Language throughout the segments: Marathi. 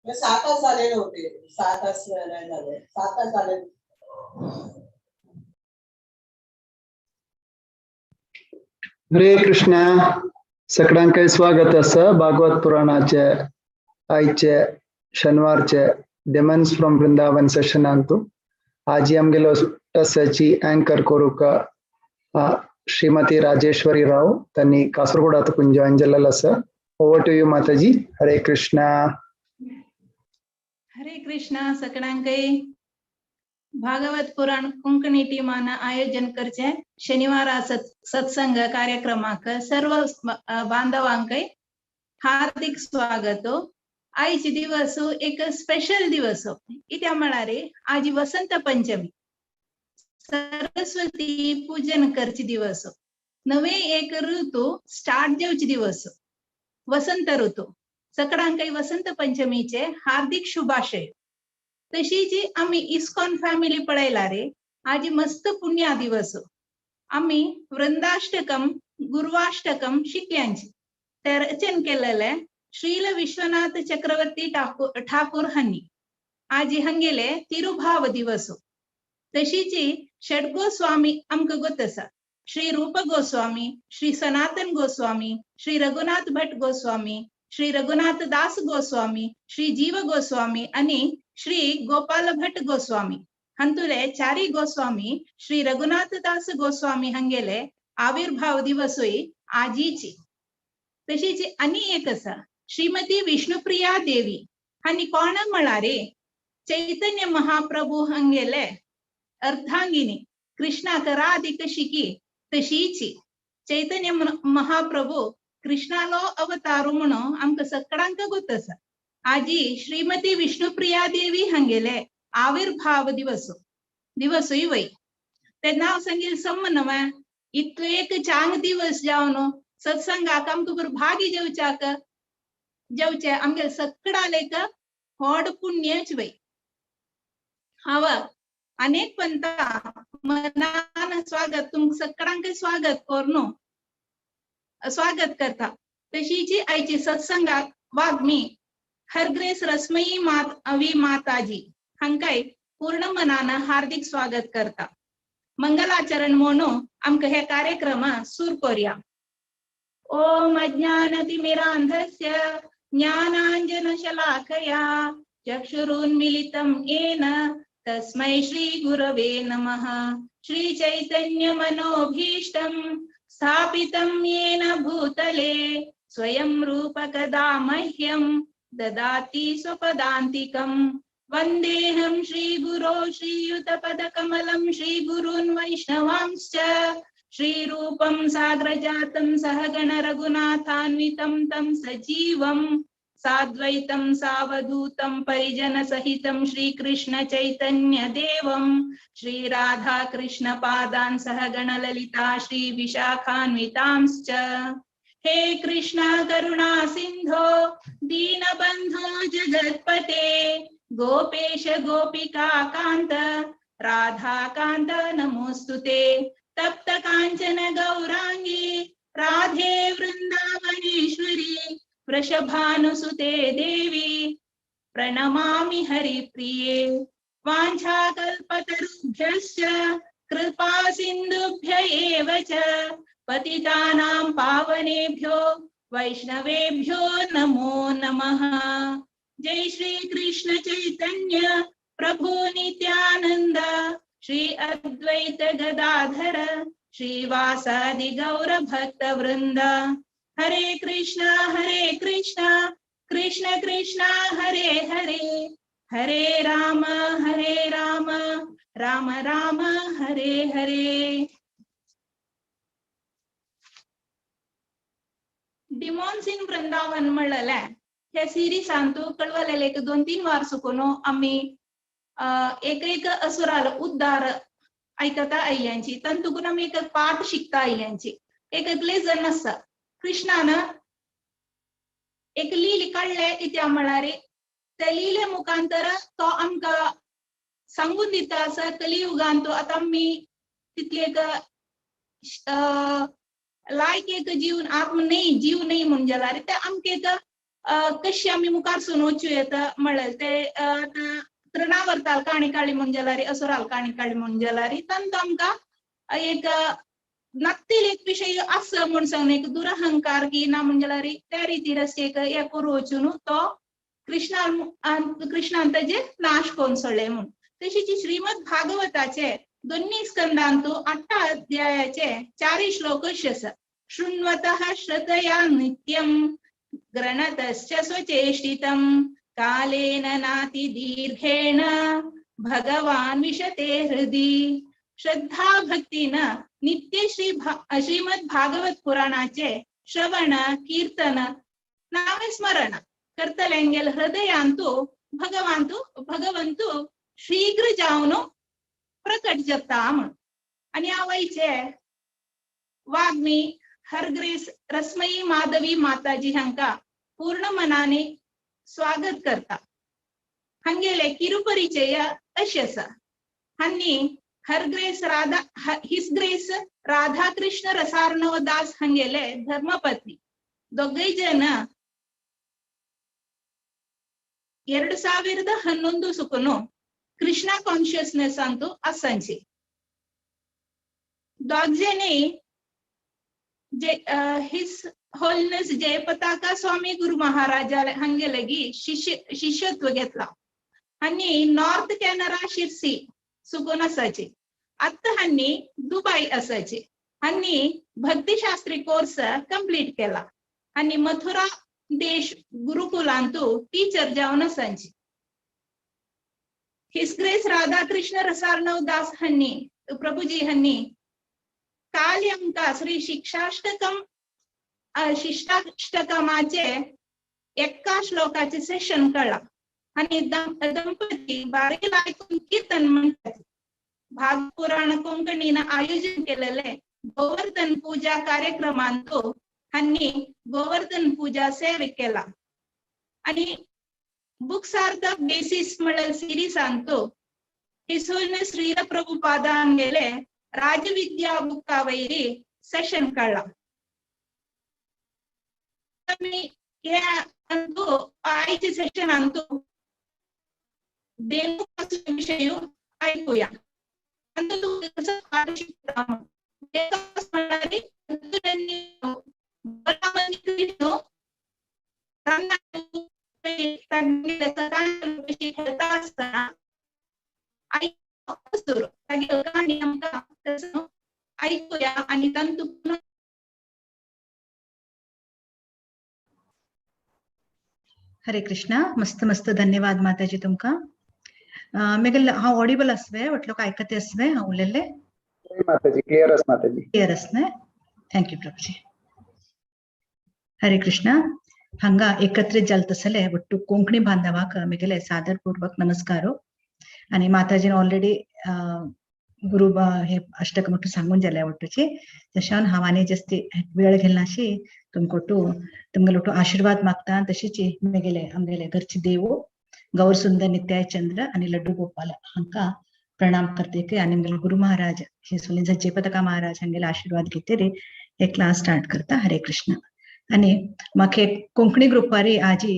7 तास झालेले होते, 6 तास नाही झाले, 7 तास झाले. हरे कृष्ण. सगळ्यांचे स्वागत असं भागवत पुराणाचे आयचे शनिवारचे Demons from Vrindavan session Antu आज आमगेलो टसाची अँकर करूक श्रीमती राजेश्वरी राव त्यांनी कासरगोडातून जॉईन झालेलं असं. ओव्हर टू यू माताजी. हरे कृष्ण. हरे कृष्ण. सगळ्यांके भागवत पुराण कोंकणी टीमान आयोजन करचे शनिवार सत्संग कार्यक्रमाक सर्व बांधवांक हार्दिक स्वागत. आयचे दिवस एक स्पेशल दिवस इत्या म्हळ्यार आज वसंत पंचमी, सरस्वती पूजन करचे दिवस, नवे एक ऋतू स्टार्ट जेवचे दिवस वसंत ऋतू. सगळ्यांक वसंत पंचमीचे हार्दिक शुभाशय. तशी जी आम्ही इस्कॉन फॅमिली पळयला रे आज मस्त पुण्या दिवस. आम्ही वृंदाष्टकम गुरुवाष्टकम शिकयांची ते रचन केलेले श्रील विश्वनाथ चक्रवर्ती ठाकूर हांनी. आज हंगेले तिरुभाव दिवस. तशीची षडगोस्वामी आमकां गोत आसा. श्री रूप गोस्वामी, श्री सनातन गोस्वामी, श्री रघुनाथ भट गोस्वामी, श्री रघुनाथ दास गोस्वामी, श्री जीव गोस्वामी आणि श्री गोपाल भट गोस्वामी हंतुले चारी गोस्वामी श्री रघुनाथ दास गोस्वामी हंगेले आविर्भाव दिवसोई आजीची. तशीची आणि एक आसा श्रीमती विष्णुप्रिया देवी हानी कोण म्हळारे चैतन्य महाप्रभू हंगेले अर्धांगिनी कृष्णाक राधिक शिकी तशीची चैतन्य महाप्रभू कृष्णालो अवतारू म्हणून आमकां सगळ्यांक गोत आसा. आजी श्रीमती विष्णुप्रिया देवी हंगेले आविर्भाव दिवसोय वय ते नाव सांगेल सम्मनव इतलो एक चांग दिवस जावन सत्संगाक आमकां भागी जेवचे आमगे सगळ्यालेक व्हड पुण्यच वय. हांव अनेक पंता मनान स्वागत तुम सगळ्यांक स्वागत करनो स्वागत करता. तशीची आयची सत्संगाक वाग्मी हरग्रेस रश्मयी माताजी हांकाय पूर्ण मनान हार्दिक स्वागत करता. मंगलाचरण म्हणून आमकां हे कार्यक्रम सुरू करूया. ओम अज्ञानतिमिरान्धस्य ज्ञानाञ्जनशलाकया चक्षुरुन्मीलितं येन तस्मै श्री गुरवे नमः. श्री चैतन्य मनोभीष्टं स्थापितं येन भूतले स्वयं रूप कदा मह्यं ददाति स्वपदान्तिकं. वन्देऽहं श्रीगुरो श्रीयुतपदकमलं श्रीगुरून् वैष्णवांश्च श्रीरूपं साग्रजातं सहगण रघुनाथान्वितं तं सजीवं साद्वैतं सावधूतं परिजनसहितं श्रीकृष्ण चैतन्य देवं श्रीराधा कृष्ण पादान् सहगण ललिता श्री विशाखान्वितांश्च. हे कृष्णा करुणा सिंधो दीनबंधो जगत्पते गोपेश गोपिका कांत राधा कांत नमोस्तुते. तप्त कांचन गौरांगी राधे वृंदावनेश्वरी वृषभानुसुते देवी प्रणमामि हरिप्रिये. वाञ्छाकल्पतरुभ्यश्च कृपा सिन्धुभ्य एव च पतितानां पावनेभ्यो वैष्णवेभ्यो नमो नमः. जय श्री कृष्ण चैतन्य प्रभु नित्यानंद श्री अद्वैत गदाधर श्रीवासादि गौर भक्त वृंद. हरे कृष्ण कृष्ण कृष्ण हरे हरे हरे राम राम राम हरे हरे. डिमॉन्स इन वृंदावन म्हणले हे सिरीज सांगतो कळवलेले एक 2-3 वार सुकोनो आम्ही एक असुराल उद्धार ऐकता आयल्यांची तंतुकून आम्ही एक पाठ शिकता आयल्यांची. एक लेसन आसा कृष्णान एक लील काढले इत्या म्हळ्यार त्या लीले मुखांतर तो आमकां सांगून दिता आसा कलियुगांत आता आमी तितले एक लायक एक जीव नाही म्हणून जाल्यार ते आमकां एक कशी आम्ही मुखारसून वचूं येता म्हळ्यार ते आतां तृणावर्ताल काणी काळी मंगलारी असुराल काणी काळी मंगलारी तांकां आमकां एक नक्तील एक विषय असं म्हूण सांगून एक दुरहंकार की ना मंगलारी त्या रितीर एक करू वचून तो कृष्णान ताजे नाश कोन्न सोडले म्हूण तशीच श्रीमद भागवताचे दोन्ही स्कंदांतू 8 अध्यायाचे 4 श्लोक अशे आसा शृण्वतः श्रद्धया नित्यं ग्रणतश्च स्वचेष्टितं कालेन नाति दीर्घेण भगवान विशते हृदि श्रद्धा भक्तीन नित्य श्रीमद भागवत पुराणाचे श्रवण कीर्तन नावे स्मरण करतलेंगेल हृदयांतू भगवंतू शीघ्र जावन प्रकट जाता म्हण आणि आवयचे वाग्मी हरग्रेस रस्मयी माधवी माताजी हांकां पूर्ण मनाने स्वागत करता हंगेले किरुपरिचय अशें आसा हांनी Hargreaves Radha his grace Radha Krishna Rasarnava Das हंगेले धर्मपत्नी दोगय जन 2011 ಸುಕುನು ಕೃಷ್ಣ ಕಾನ್ಶಿಯಸ್ನೆಸ್ ಅಂತೂ ಅಸಂಚಿ ಡಾಗ್ಜೆನಿ ಹಿಸ್ होलनेस जयपताका स्वामी गुरु महाराज हंगे लगी शिष्यत्व घेतला हांनी नॉर्थ कॅनरा शिर्सी सुकून असाचे आत्ता हांनी दुबई असाचे हांनी भक्तिशास्त्री कोर्स कंप्लीट केला हांनी मथुरा देश गुरुकुलांतू टीचर जावन असांची हिस ग्रेस राधाकृष्ण रसार्णव दास हन्नी प्रभुजी हन्नी काल आमकां श्री शिष्टाष्टकमाचे 1 श्लोकाचे सेशन कळ्ळा आणि दंपती बारेल आयकून कीर्तन म्हणतात भागपुराण कोंकणीन आयोजन केलेले गोवर्धन पूजा कार्यक्रमांतू हांनी गोवर्धन पूजा सेवे केला आणि बुक्स आर द बेसिस म्हणल्यार सिरीसांतू हिज होलनेस श्री प्रभुपादान गेले राजविद्या बुक्का वैरी सेशन कळ्ळा हे अंतू आयचे सेशन अंतू देणू विषय ऐकूया अंतू कसं पार्टिसिपेट म्हणणारी खेळता असताना ऐकूया आणि तंतु हरे कृष्णा मस्त मस्त धन्यवाद माताजी तुमका मेगल हा ऑडिबल असवे म्हटलं का ऐकते असवे हा उलेले माताजी क्लियर असने थँक्यू प्रभुजी हरे कृष्णा हंगा एकत्रित जालतसले ಒಟ್ಟು कोंकणी बांधवाक मेगले सादरपूर्वक नमस्कारो आणि माताजीन ऑलरेडी गुरु हे अष्टक म्हटू सांगून जाले ಒಟ್ಟುची तशान हावाने जस्ती वेळ घेलनाशी तुमगोटू आशीर्वाद मागता तशीच मेगेले आमगेले घरची देव गौर सुंदर नित्याय चंद्र आणि लड्डू गोपाल हांका प्रणाम करते की आणि गुरु महाराज हे सोलिंजा जयपताका महाराज हांगेले आशीर्वाद घेते रे हे क्लास स्टार्ट करता हरे कृष्ण आणि माखे कोंकणी ग्रुपारी आजी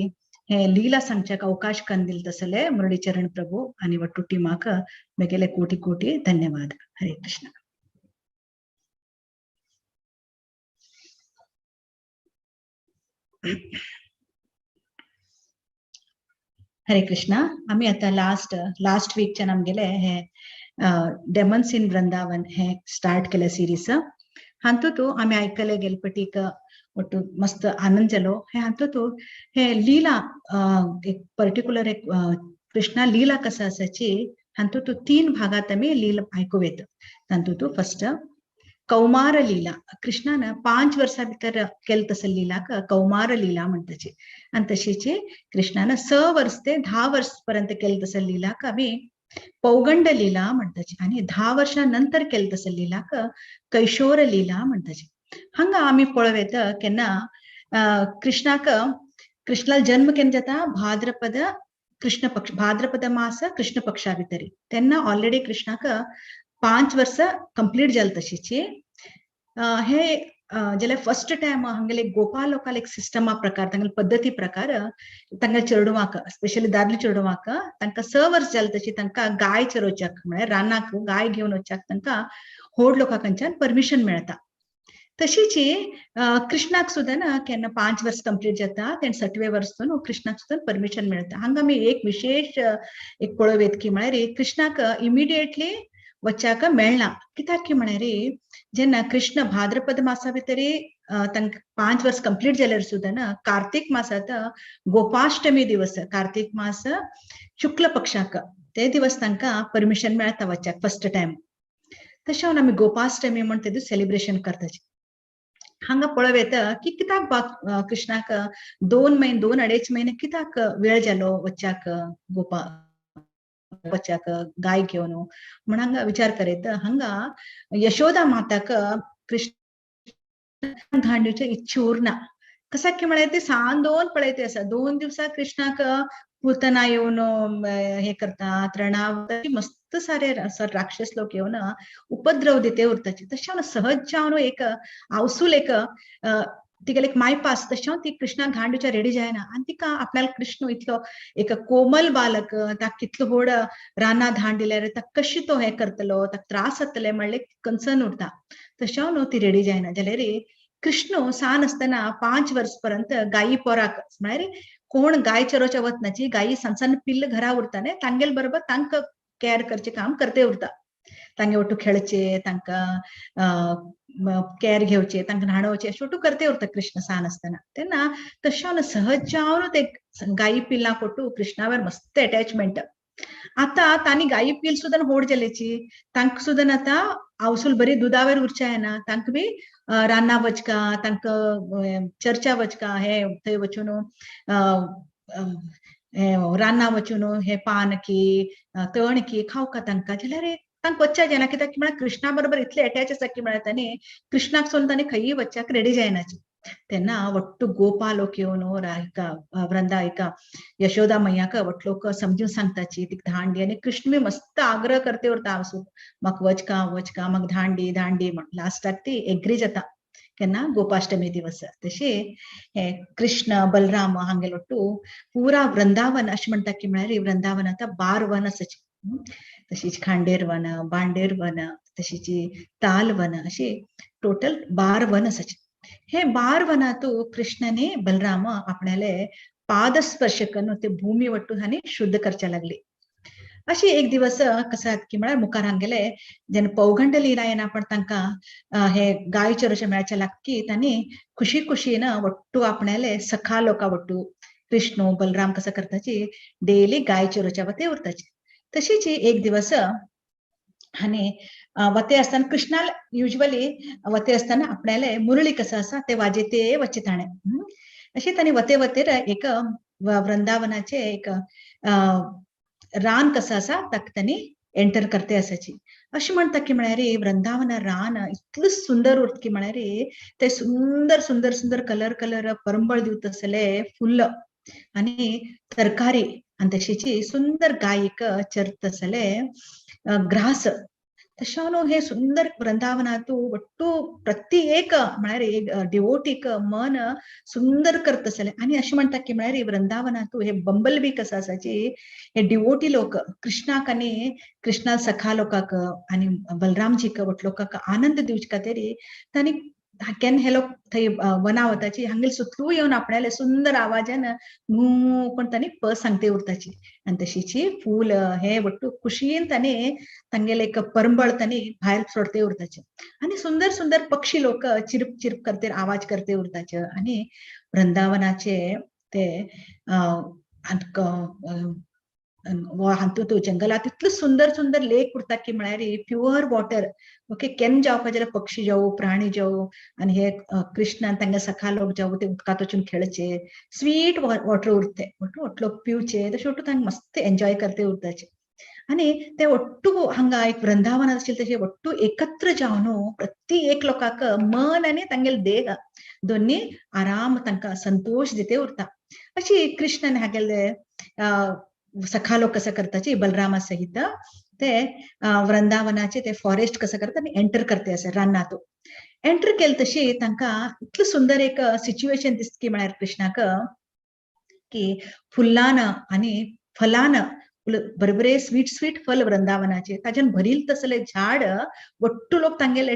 हे लीला सांगच्याक अवकाश कंदिल तसले मुरलीचरण प्रभू आणि वट्टू टीमाक मेगेले कोटी कोटी धन्यवाद हरे कृष्ण हरे कृष्णा आम्ही आता लास्ट वीकच्या आमगेले हे डेमन्स इन वृंदावन हे स्टार्ट केले सिरीज हांतूतू आम्ही आयकले गेलपटीक ಒಟ್ಟು ಮಸ್ತ್ ಆನಂದ ಜಲೋ हे हांतूतू हे लीला एक पर्टिक्युलर एक कृष्णा लीला कसा असाची हांतूतू 3 भागात आम्ही लीला ऐकू येत तांतूतू फर्स्ट कौमार लीला कृष्णान 5 वर्षा भितर केल तस लीलाक कौमार लीला म्हणताची आणि तशीची कृष्णान 6 वर्ष ते 10 वर्ष पर्यंत केल तस लीलाक आम्ही पौगंड लीला म्हणताची आणि 10 वर्षानंतर केल तस लीलाक कैशोर लीला म्हणताची हंगा आम्ही पळवेत केन्ना कृष्णाला जन्म केन्ना जाता भाद्रपद कृष्ण पक्ष भाद्रपद मास कृष्ण पक्षा भितरी तेन्ना ऑलरेडी कृष्णाक 5 वर्ष कंप्लीट जाल तशीची हे जाल्यार फर्स्ट टायम हांगेले गोपाल लोकाल एक सिस्टमा प्रकार तांगेले पद्दती प्रकार तांकां चेडवांक स्पेशली दादले चेडवांक तांकां 6 वर्स जाले तशी तांकां गाय चरोवच्याक म्हळ्यार रानाक गाय घेवन वचच्याक तांकां व्हड लोकांकडच्यान परमिशन मेळटा. तशीच कृष्णाक सुद्दां ना केन्ना 5 वर्स कंप्लीट जाता तेन्ना 7वें वर्सून कृष्णाक सुद्दां परमिशन मेळटा. हांगा आमी एक विशेष एक पळोवया की म्हळ्यार कृष्णाक इमिडिएटली वचच्याक मेळना. कित्याक की म्हळ्यार जेन्ना कृष्ण भाद्रपद मासा भितर तांकां 5 वर्स कंप्लीट जाल्यार सुद्दां ना कार्तिक मासांत गोपाष्टमी दिवस कार्तिक मास शुक्ल पक्षाक ते दिवस तांकां परमिशन मेळटा वचच्याक फर्स्ट टायम. तशें आमी गोपाष्टमी म्हण ते दीस सेलिब्रेशन करतात. हांगा पळोव येता की कित्याक कृष्णाक 2-2.5 म्हयने कित्याक वेळ जालो वचच्याक गोपा वचच्याक गाय घेवन म्हण हांगा विचार करीत. हांगा यशोदा माताक कृष्ण घालण्याची इच्छा उरना. कसा की म्हळ्यार ती सांदोन पळयती आसा 2 दिवसा कृष्णाक पुतना येवन हे करता त्रणाव मस्त सारे राक्षस लोक येवन उपद्रव दिते उरताचे. तशें सहज जावन एक आवसूल एक तिगेले एक मायपास तशें ती कृष्णाक घालण्याच्या रेडी जायना आनी तिका आपल्याला कृष्ण इतलो एक कोमल बालक ताका कितलो व्हड रानां धाण दिल्यार ताका कशी तो हे करतलो ताका त्रास जातले म्हणले कन्सर्न उरता. तशें ती रेडी जायना जाल्यार कृष्ण सान आसतना 5 वर्स पर्यंत गायी पोराक म्हळ्यार कोण गाय चरोवच्या वतनाची गायी सान पिल्ल घरा उरता न्ही तांगेल बरोबर तांकां केअर करचे काम करते उरता. तांगे ಒಟ್ಟು खेळचे तांकां केअर घेवचे तांकां न्हाणोवचे अशें करते उरता कृष्ण सान आसतना. तेन्ना तशें सहज जावन ते गायी पिल्लां कोट्टू कृष्णावर मस्त अटॅचमेंट. आता तांणी गायी पिल सुद्दां व्हड जाल्याची तांकां सुद्दां आता आवसूल बरी दुदावर उरचायना तांकां बी रानां वचका तांकां चर्चा वचका हे थंय वचून रानां वचून हे पानकी तणकी खावका तांकां जाल्यार तांकां वच्चा जायना. कित्याक म्हळ्यार कृष्णा बरोबर इतले अटॅच आसा की म्हळ्यार तांणी कृष्णाक सोडून तांणी खंयी वचच्याक रेडी जायनाची. तेन्ना वट्टू गोपा लोक येवन वृंदा एका यशोदा मैयाक वट लोक समजून सांगताची तिका धाण दी आनी कृष्ण बी मस्त आग्रह करते उरता आवसून म्हाका वचका वचका म्हाका धाण दी म्हण लास्टाक ती एग्री जाता केन्ना गोपाष्टमी दिवस. तशे हे कृष्ण बलराम हांगेलो वट्टू पुरा वृंदावन अशें म्हणटा की म्हळ्यार वृंदावन आतां 12 वन आसाची. तशीच खांडेर वन बांडेर वन तशीच ताल वन अशी टोटल 12 वन आसाची. हे 12 वनातू कृष्णाने बलराम आपणाले पाद स्पर्श करून ते भूमी वट्टू हांणी शुद्ध करच्या लागली. अशी एक दिवस कसा की म्हळ्यार मुखार हांगेले जेन्ना पौगंड लिला येना पण तांकां हे गाय चरोवचे मेळचे लागकी तांणी खुशीन वट्टू आपणाले सखा लोका वट्टू कृष्ण बलराम कसा करताची डेली गाय चरोवच्या वते उरताची. तशीच एक दिवस हांणी वते आसतना कृष्णाल युजली वते आसतना आपणाले मुरळी कसं आसा ते वाजयते वच्चे ताणें. अशें तांणी वते वतेर एक वृंदावनाचे एक रान कसं आसा ताका तांणी एंटर करते आसाची. अशें म्हणटा की म्हळ्यार वृंदावन रान इतलें सुंदर उरता की म्हळ्यार ते सुंदर सुंदर सुंदर कलर परंबळ दिवता आसले फुल्ल आनी तरकारी आनी तशीची सुंदर गायक चरत आसले ग्रास. तशें हे सुंदर वृंदावनातू वट्टू प्रत्येक म्हळ्यार एक डिवोटीक मन सुंदर करत आसले. आनी अशें म्हणटा की म्हळ्यार वृंदावनातू हे बंबल बी कसं आसाची हे डिवोटी लोक कृष्णाक आनी कृष्णा सखा लोकांक आनी बलरामजीक वट लोकांक आनंद दिवचे खातीर तांणी केन्ना हे लोक थंय वना वताची हांगेल सुतलू येवन आपणाले सुंदर आवाजान न्हू पण तांणी सांगते उरताची. आनी तशीची फूल हे वट्टू खुशीन तांणी तांगेले एक परंबळ तांणी भायर सोडते उरताचे. आनी सुंदर सुंदर पक्षी लोक चिरप करते आवाज करते उरताचे. आनी वृंदावनाचे ते हातूंत जंगलात इतलो सुंदर सुंदर लेक उरता की म्हळ्यार प्युअर वॉटर ओके केन्ना जावपा जाल्यार पक्षी जावं प्राणी जावं आनी हे कृष्ण तांगे सखा लोक जावं ते उदकांत वचून खेळचे स्वीट वॉटर उरते वट्टू पिवचे तशें वट्टू तांकां मस्त एन्जॉय करते उरताचे. आनी ते वट्टू हांगा एक वृंदावन आशिल्ले तशें वट्टू एकत्र जावन प्रत्येक लोकांक मन आनी तांगेले देह दोनी आराम तांकां संतोष दिते उरता. अशी कृष्णान हागेले सखा लोक कसं करताची बलरामा सहित ते वृंदावनाचे ते फॉरेस्ट कसं करता एंटर करते असे रानात. एंट्री केल तशी तांकां इतलें सुंदर एक सिच्युएशन दिसता की म्हळ्यार कृष्णाक की फुल्लान आनी फलान बरे स्वीट स्वीट फल वृंदावनाचे ताच्यान भरील तसले झाड वट्टू लोक तांगेले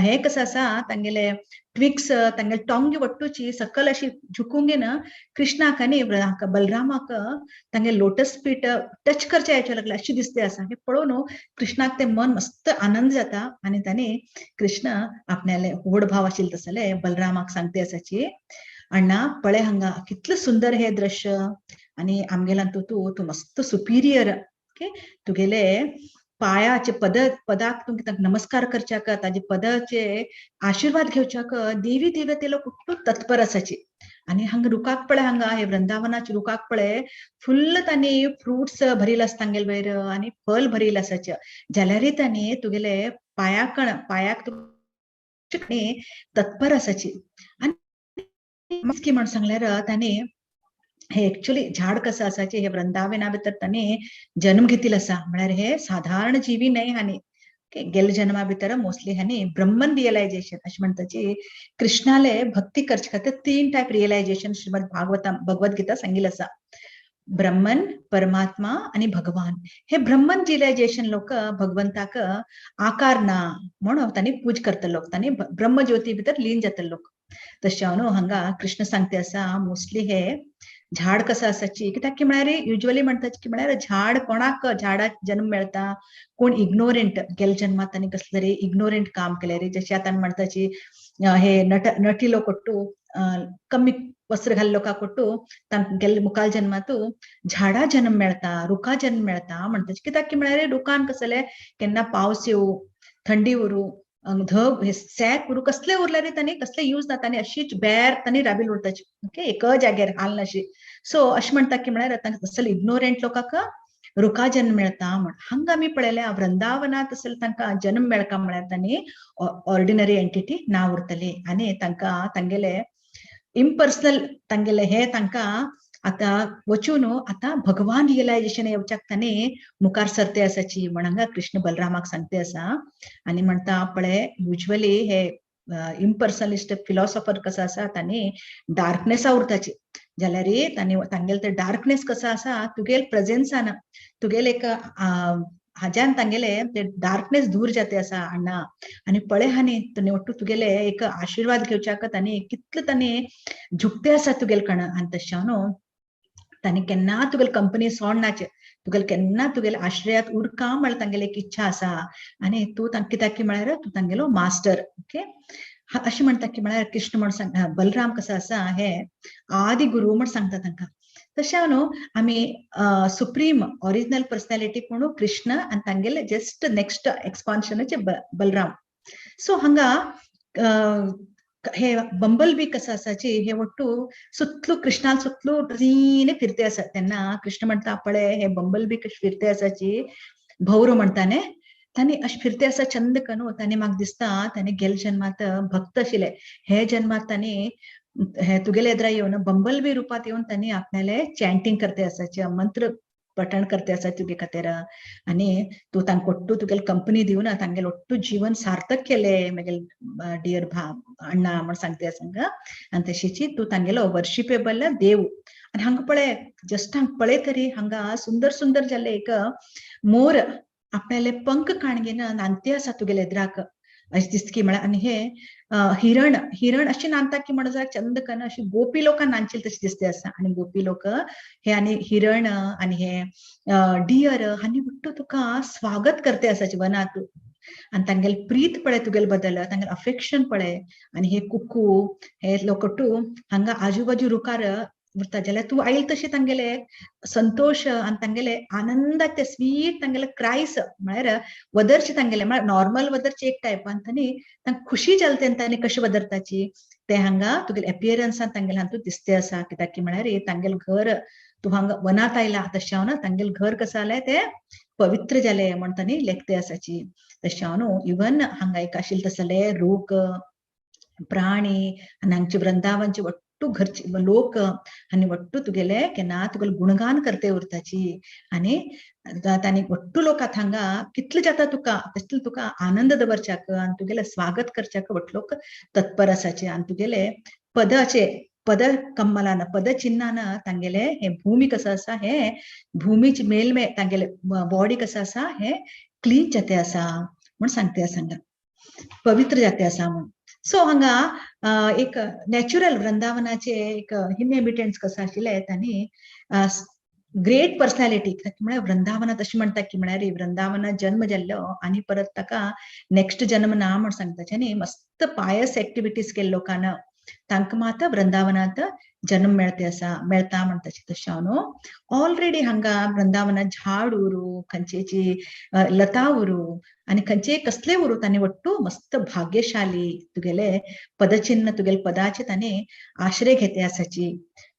हे कसं आसा तांगेले ट्विक्स तांगेले टोंगे वट्टूची सकल अशी झुकूंगेन कृष्णाक आनी बलरामाक तांगे लोटस पीठ टच करचे यायचे लागले अशी दिसते आसा हे पळोवन कृष्णाक ते मन मस्त आनंद जाता आनी तांणी कृष्ण आपणाले व्हड भाव आशिल्ले तसले बलरामाक सांगते आसाची अण्णा पळे हांगा कितलं सुंदर हे दृश्य आणि आमगेल्यान तू मस्त सुपिरियर ओके तुगेले पायाचे पदाक तुमकां नमस्कार करच्याक ताजे पदाचे आशीर्वाद घेवच्याक देवी देवते लोक खूप तत्पर आसाची आणि हांगा रुखाक पळय हांगा हे वृंदावनाचे रुखाक पळय फुल्ल तांणी फ्रुट्स भरिल आसा तांगेले वयर आणि फल भरिल आसाचे जाल्यार तांणी तुगेले पायाक तत्पर आसाची आणि की म्हण सांगल्यार तांणी हे एक्चुअली झाड कसं असायचे हे वृंदावना भितर तांणी जन्म घेतिल्लो आसा म्हळ्यार हे साधारण जीवी न्हय हानी गेल जन्मा भितर मोस्टली हानी ब्रह्मन रियलायझेशन अशें म्हणटाची कृष्णाले भक्ती करचे खातीर 3 टायप रियलायझेशन श्रीमद भगवद्गीता सांगिल्लें आसा ब्रह्मन परमात्मा आणि भगवान हे ब्रह्मन रियलायझेशन लोक भगवंताक आकार ना म्हणून तांणी पूज करता लोक तांणी ब्रह्मज्योती भितर लीन जाता लोक तशें न्हू हांगा कृष्ण सांगते आसा मोस्टली हे झाड कसं असाची कित्याक की म्हळ्यार युजली म्हणटाची की म्हळ्यार झाड कोणाक झाडाक जन्म मेळटा कोण इग्नोरंट गेल जन्मात तांणी कसले तरी इग्नोरंट काम केले रे जशें आतां म्हणटाची हे नटी लोक कोट्टू कमी वस्त्र घाल लोकां कोट्टू तांगेले मुखाल जन्मात झाडा जन्म मेळटा रुखा जन्म मेळटा म्हणटाची कित्याक की म्हळ्यार रुखान कसले केन्ना पावस येवं थंडी उरूं धग हे सॅक उरू कसले उरले रे तांणी कसले यूज ना तांणी अशीच बेर तांणी राबिल उरताची ओके एक जाग्यार हाल नाशी सो अशें म्हणटा की म्हळ्यार असले इग्नोरंट लोकांक रुखा जन्म मेळटा म्हण हांगा आमी पळयलें वृंदावनात असले तांकां जन्म मेळका म्हळ्यार तांणी ऑर्डिनरी एंटिटी ना उरतली आनी तांकां तांगेले इम्पर्सनल तांगेले हे तांकां आता वचून आता भगवान रियलायझेशन येवच्याक तांणी मुखार सरते आसाची म्हण हांगा कृष्ण बलरामाक सांगते आसा आनी म्हणटा पळय युजली हे इम्पर्सनलिस्ट फिलॉसॉफर कसो आसा तांणी डार्कनेसा उरताची जाल्यार तांणी तांगेले ते डार्कनेस कसो आसा तुगेल प्रेझेन्सान तुगेले एक हाज्यान तांगेले ते डार्कनेस दूर जाते आसा अण्णा आनी पळय हानी तांणी वट्टू तुगेले एक आशीर्वाद घेवच्याक तांणी कितले तांणी झुकते आसा तुगेले कण आनी तशें न्हू तांणी केन्ना तुगेले कंपनी सोडनाचे तुगेले केन्ना तुगेले आश्रयात उरका म्हळ्यार तांगेली एक इच्छा आसा आनी तूं कित्याक की म्हळ्यार तूं तांगेलो मास्टर ओके अशें म्हणटा की म्हळ्यार कृष्ण म्हण सांग बलराम कसो आसा हे आदि गुरु म्हण सांगता तांकां तशें न्हू आमी सुप्रीम ओरिजिनल पर्सनॅलिटी कोण कृष्ण आनी तांगेले जस्ट नेक्स्ट एक्सपान्शनाचे बलराम सो हांगा हे बंबल बी कसं असाची हे वट्टू सुतलू कृष्णाल सुतलू ट्रीने फिरते आसा तेन्ना कृष्ण म्हणटा पळय हे बंबल बी कशी फिरते आसाची भौर म्हणटाने तांणी अशें फिरते आसा चंद कन्नू तांणी म्हाका दिसता तांणी गेल जन्मात भक्त आशिल्ले हे जन्मात तांणी हे तुगेले एद्रा येवन बंबल बी रुपात येवन तांणी आपणाले चॅन्टिंग करते आसाचे मंत्र पठण करते आसा तुगे खातीर आनी तूं तांकां ओट्टू तुगेले कंपनी दिवन तांगेले ओट्टू जीवन सार्थक केले म्हगेले डियर अण्णा म्हण सांगते आसा आनी तशीची तूं तांगेलो वर्शिपेबल देव आनी हांगा पळय जस्ट हांगा पळय तरी हांगा सुंदर सुंदर जाल्ले एक मोर आपणाले पंख काणगेन नांदते आसा तुगेले एद्राक अशें दिसता की म्हळ्यार आनी हे हिरण अशी नांदता की म्हणून जाल्यार चंद कन अशी गोपी लोकां नांदचिल्ले तशें दिसते आसा आनी गोपी लोक हे आनी हिरण आनी हे डियर हांणी वट्टू तुका स्वागत करते आसाचे वनात आनी तांगेले प्रीत पळय तुगेले बद्दल तांगेले अफेक्शन पळय आनी हे कुकू हे लोकटू हांगा आजूबाजू रुखार उरता जाल्यार तूं आयले तशें तांगेले संतोष आनी तांगेले आनंदाचे स्वीट तांगेले क्रायस म्हळ्यार वदरचे तांगेले म्हळ्यार नॉर्मल वदरचे एक टायप आनी तांणी खुशी जाले तेन्ना तांणी कशी वदरताची ते हांगा तुगेले एपियरन्सान तांगेले हातूंत दिसते आसा कित्याक की म्हळ्यार तांगेले घर तूं हांगा वनात आयला तशें हांव ना तांगेले घर कसं जालें ते पवित्र जाले म्हण तांणी लेखते आसाची तशें हांव न्हू इवन हांगा एक आशिल्ले तसले रूख प्राणी आनी हांगचे वृंदावनचे वट्टू घरची लोक आनी वट्टू तुगेले केन्ना तुगेले गुणगान करते उरताची आनी तांणी वट्टू लोकांक हांगा कितले जाता तुका तितले तुका आनंद दवरच्याक आनी तुगेले स्वागत करच्याक वट्ट लोक तत्पर आसाचे आनी तुगेले पदाचे पद कम्मलान पद चिन्हान तांगेले हे भूमी कसं आसा हे भूमीचे मेलमे तांगेले बॉडी कसं आसा हे क्लीन जाते आसा म्हण सांगते आसा हांगा पवित्र जाते आसा म्हण सो हांगा एक नॅचरल वृंदावनाचे एक इनहेबिटंट्स कसं आशिल्ले तांणी ग्रेट पर्सनॅलिटी म्हळ्यार वृंदावनात अशें म्हणटा की म्हळ्यार वृंदावनात जन्म जाल्लो आनी परत ताका नेक्स्ट जन्म ना म्हण सांगता आनी मस्त पायस एक्टिविटीज केल्ले लोकांना तांकां मात वृंदावनात जन्म मेळता म्हणटा तशें हांव न्हू ऑलरेडी हांगा वृंदावनात झाड उरू खंयचेची लता उरू आनी खंयचे कसले उरू तांणी वट्टू मस्त भाग्यशाली तुगेले पदचिन्ह तुगेले पदाचे तांणी आश्रय घेते आसाची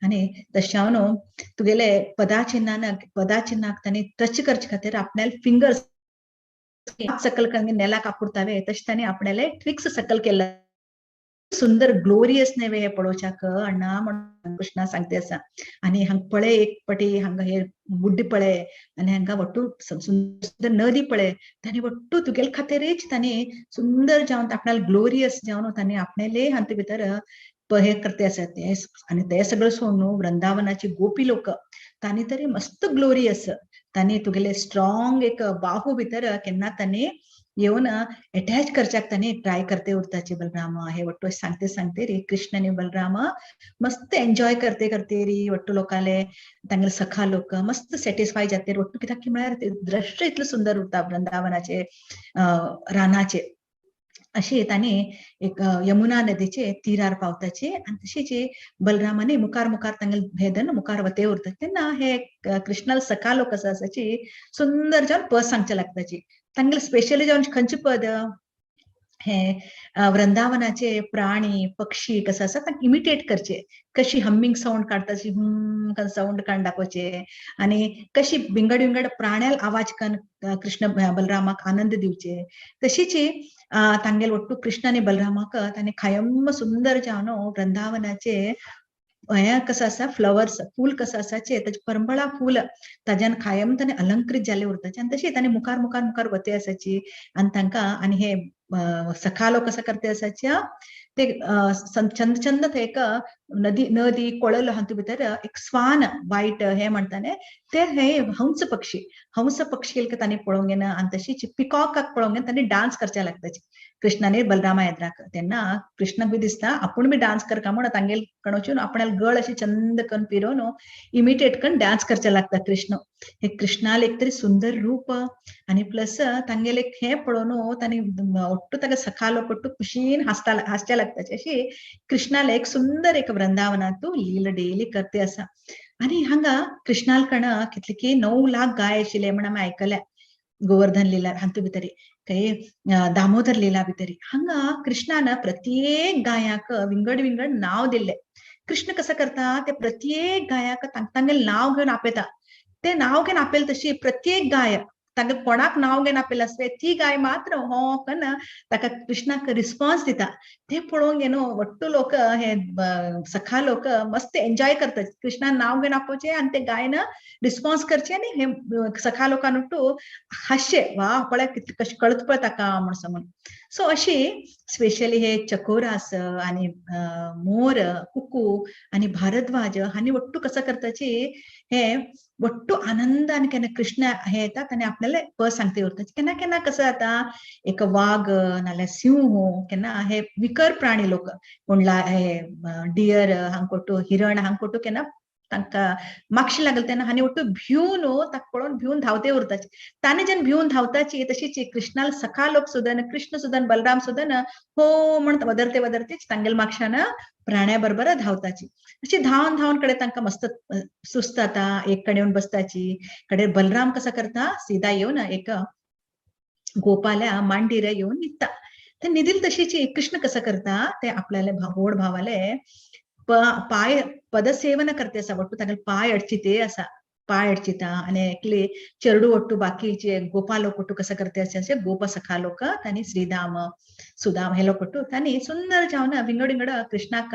आनी तशें हांव न्हू तुगेले पदाचिन्हाक तांणी टच करचे खातीर आपल्याल फिंगर्स सकल नेलाक आपुरतावे तशें तांणी आपल्याले ट्रिक्स सकल केला सुंदर ग्लोरियस नेवे हे पळोवच्याक अण्णा म्हणून कृष्णा सांगते आसा आनी हांगा पळय एक पटी हांगा हे बुड्डी पळय आनी हांगा वट्टू सुंदर नदी पळय तांणी वट्टू तुगेले खातीरच तांणी सुंदर जावन आपणाल ग्लोरियस जावन तांणी आपणेले हांते भितर हे करते आसा ते आनी ते सगळं सोडून वृंदावनाची गोपी लोक तांणी तरी मस्त ग्लोरियस तांणी तुगेले स्ट्रॉंग एक बाहू भितर केन्ना तांणी येऊन अटॅच करच्याक तांणी ट्राय करते उरताचे बलराम हे वट्टू सांगते रे कृष्ण आनी बलराम मस्त एन्जॉय करते री वट्टू लोकाले तांगेले सखा लोक मस्त सॅटिस्फाय जाते वट्टू कित्याक की म्हळ्यार दृश्य इतलें सुंदर उरता वृंदावनाचे रानाचे अशी तांणी एक यमुना नदीचे तीरार पावताची आनी तशीच बलरामाने मुखार तांगेले भेदन मुखार वते उरता तेन्ना हे कृष्णाल सखा लोक आसाची सुंदर जावन पद सांगचे लागताची तांगेले स्पेशली जावन खंयचे पद हे वृंदावनाचे प्राणी पक्षी कसं आसा तांकां इमिटेट करचे कशी हम्मिंग साऊंड काडताची साऊंड काडून दाखोवचे आनी कशी विंगड प्राण्याल आवाज करून कृष्ण बलरामाक आनंद दिवचे तशीच तांगेले वट्टू कृष्ण आनी बलरामाक तांणी खयम सुंदर जावन वृंदावनाचे हे कसं आसा फ्लवर्स फूल कसं आसाचे ताचे परंबळा फूल ताज्यान कायम तांणी अलंकृत जाले उरताचे आनी तशी तांणी मुखार वते आसाची आनी तांकां आनी हे सखा लोक कसं करते आसाचे ते चंद थंय एक नदी कोळल हातू भितर एक स्वान वायट हे म्हणटाले ते हे हंस पक्षी तांणी पळोवंक घेना आनी तशीच पिकॉकाक पळोवंक घेना तांणी डान्स करचे लागताचे कृष्णाने बलरामा येद्राक तेन्ना कृष्णाक बी दिसता आपूण बी डान्स करता म्हण तांगेल कणोच्यून आपणाल गळ अशी चंद करून फिरोवन इमिटेट करून डान्स करचे लागता कृष्ण हे कृष्णाल एक तरी सुंदर रूप आनी प्लस तांगेले हे पळोवन तांणी ಒಟ್ಟು ताका सखा लोक ಒಟ್ಟು खुशीन हासच्या लागताचे अशी कृष्णाला एक सुंदर एक वृंदावनातू लीला डेली करते आसा आनी हांगा कृष्णाल कण कितले की 9 लाख गाय आशिल्ले म्हण आमी आयकल्या गोवर्धन लीला हातू भितरी काही दामोदर लीला भितरी हांगा कृष्णान प्रत्येक गायाक विंगड नाव दिल्ले कृष्ण कसं करता ते प्रत्येक गायाक तांगेले नाव घेवन आपयता ते नाव घेवन आपयले तशी प्रत्येक गाय ताका कोणाक नाव घेवन आपयलें आसले ती गाय मात्र हो कन्न ताका कृष्णाक रिस्पॉन्स दिता ते पळोवंक घेवन वट्टू लोक हे सखा लोक मस्त एन्जॉय करतात कृष्णान नाव घेवन आपोवचे आनी ते गायन रिस्पॉन्स करचे आनी हे सखा लोकांक वट्टू हासचे वा पळय कशें कळत पळय ताका म्हण सांगून सो अशी स्पेशली हे चकोरास आनी मोर कुकू आनी भारद्वाज हांणी वट्टू कसं करताची हे वट्टू आनंदान केन्ना कृष्ण हे येतात आनी आपल्याला पद सांगते उरतात केन्ना केन्ना कसं जाता एक वाघ नाल्यार सिंह केन्ना हे विकर प्राणी लोक कोणला हे डियर हांगकोटू हिरण हांगकोटू केन्ना तांकां मागशी लागले तेन्ना हांणी वट्टू भिवन ताका पळोवन भिवन धांवते उरताचे तांणी जेन्ना भिवन धांवताची तशीच कृष्णाल सखा लोक सुद्दां कृष्ण सुद्दां बलराम सुद्दां हो म्हण वदरते तांगेले मागशान प्राण्या बरोबर धांवताची अशी धांवन कडे तांकां मस्त सुस्त जाता एक कडेन येवन बसताची कडेन बलराम कसं करता सीधा येवन एक गोपाल्या मांडीर येवन न्हिदता ते न्हिदील तशीच कृष्ण कसं करता ते आपल्याले व्हड भावाले पाय पदसेवन करते आसा वट्टू तागेले पाय अडचिते आसा पाय अडचिता आनी एकले चेडू वट्टू बाकीचे गोपा लोक वट्टू कसं करते असे गोप सखा लोक तांणी श्रीधाम सुदाम हे लोक वट्टू तांणी सुंदर जावन विंगड कृष्णाक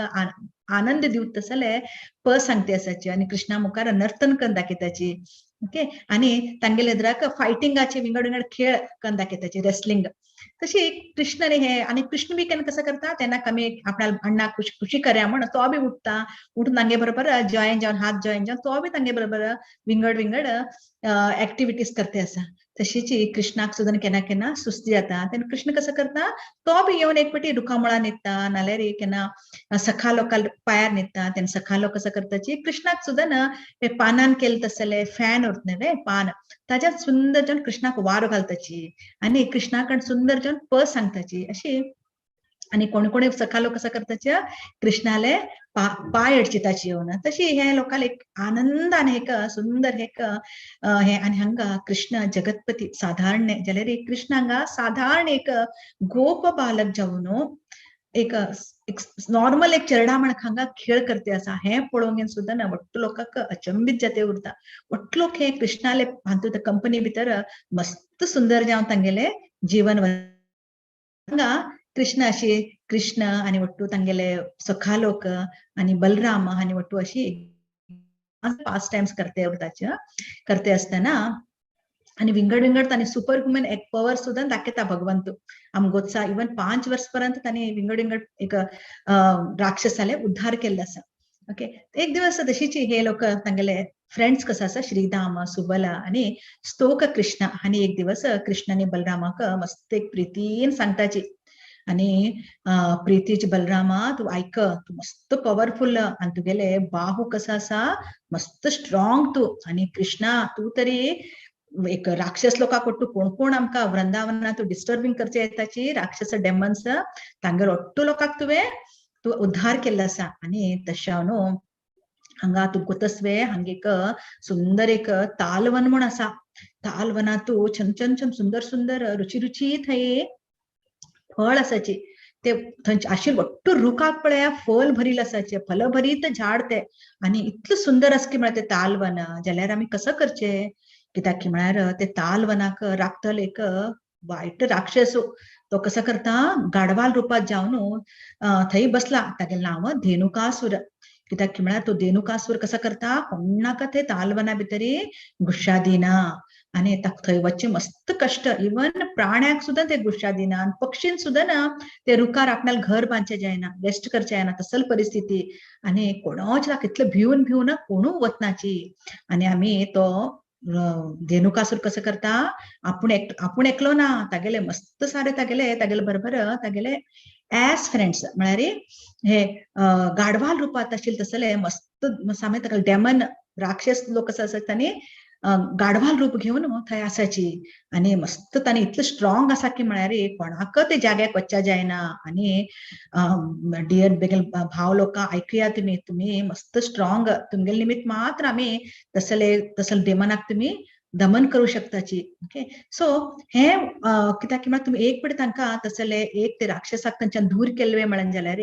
आनंद दिवत तसले प सांगते असाची आणि कृष्णा मुखार नर्तन करून दाखयताची ओके आणि तांगेले एदराक फायटिंगाचे विंगड विंगड खेळ करून दाखयताचे रेसलिंग तशी कृष्णने हे आणि कृष्ण बी केन्ना कसं करता त्यांना कमी आपल्याला अण्णा खुशी कर्या म्हण तो बी उठता उठून तांगे बरोबर जॉईन जाऊन हात जॉईन जाऊन तो बी तांगे बरोबर विंगड विंगड ऍक्टिव्हिटीज करते असा तशीची कृष्णाक सुद्धा केन्ना केन्ना सुस्ती जाता तेन्ना कृष्ण कसं करता तो बी येऊन एकपटी रुखामळा न्हिदता नाल्यार केन्ना सखा लोकांक पायार न्हिदता तेन्ना सखा लोक कसं करताची कृष्णाक सुद्धा ना पानान केलं तसले फॅन उरतले पान ताज्यात सुंदर जावन कृष्णाक वारो घालताची आणि कृष्णाकड सुंदर जावन प सांगताची अशी आणि कोणी कोणी सखा लोक कसं करताच्या कृष्णाले पाय अडचिताची येऊन तशी हे लोकांना एक आनंदान एक सुंदर एक हे आणि हांगा कृष्ण जगतपती साधारण जाल्यार कृष्ण हांगा साधारण एक गोप बालक जावन एक नॉर्मल एक चरडामण हांगा खेळ करते असा हे पळोवंक सुद्धा ना वट्ट लोकांक अचंबित जाते उरता वट्ट लोक हे कृष्णाले हातूंत कंपनी भितर मस्त सुंदर जावन तांगेले जीवन हांगा कृष्ण अशी कृष्ण आणि वट्टू तांगेले सखा लोक आणि बलराम आणि वट्टू अशी पास्ट टाइम्स करते असताना आणि विंगड विंगड तांणी सुपर ह्युमन एक पॉवर सुद्धा दाखयता भगवंत आमगोतसा इवन 5 वर्ष पर्यंत तांणी विंगड विंगड एक राक्षसाले उद्धार केल्लो आसा ओके एक दिवस तशीची हे लोक तांगेले फ्रेंड्स कसं आसा श्रीधाम सुबला आणि स्तोक कृष्ण आणि एक दिवस कृष्ण आणि बलरामाक मस्त एक प्रितीन सांगताची आणि प्रीतीच बलरामा तू ऐक तू मस्त पॉवरफुल आणि तुगेले बाहू कसा असा मस्त स्ट्रॉंग तू आणि कृष्णा तू तरी एक राक्षस लोकांक कोण कोण आमकां वृंदावनात डिस्टर्बिंग करचे येताची राक्षस डेमन्स तांगेर ओट्टू लोकांक तू उद्धार केल्लो आसा आणि तशा न्हू हांगा तू गोतस्वे हांगा एक सुंदर एक तालवन म्हण आसा तालवना तू छन छन छन सुंदर सुंदर रुची थंय फळ आसाची ते थंय आशिल्ले वट्टू रुखाक पळया फल भरील आसाचे फल भरीत झाड ते आणि इतलें सुंदर आसा की म्हळ्यार ते तालवन जाल्यार आमी कसं करचे कित्याक की म्हळ्यार ते तालवनाक राखतल एक वायट राक्षस तो कसं करता गाडवाल रूपात जावन थंय बसला तागेलें नांव धेनुकासूर कित्याक की म्हळ्यार तो धेनुकासूर कसं करता कोणाक ते तालवना भितर घुश्या दिना आणि थंय वच्चे मस्त कष्ट इवन प्राण्याक सुद्धा ते घुश्या दिना आणि पक्षीन सुद्धा ना ते रुखार आपल्याला घर बांदचे जायना रेस्ट करचे जायना तसल परिस्थिती आणि कोणोच इतले भिवन भिवन कोणू वतनाची आणि आम्ही तो धेनुकासूर कसं करता आपूण एकलो ना तागेले मस्त सारे तागेले बरोबर तागेले एज फ्रेंड्स म्हळ्यार हे गाडवाल रूपात आशिल्ले तसले मस्त सामे ताका डेमन राक्षस लोक कसं आसा तांणी गाडवाल रूप घेऊन थंय आसाची आणि मस्त तांणी इतलें स्ट्रॉंग आसा की म्हळ्यार कोणाक ते जाग्याक वच्चा जायना आणि डियर बेगल भाव लोकां ऐकुया तुम्ही मस्त स्ट्रॉंग तुमगेले निमित्त मात्र आमी तसले डेमनाक तुम्ही दमन करू शकताची ओके सो हे कित्याक म्हळ्यार तुम्ही एक पटी तांकां तसले एक ते राक्षसाक तांच्यान दूर केल्ले म्हणून जाल्यार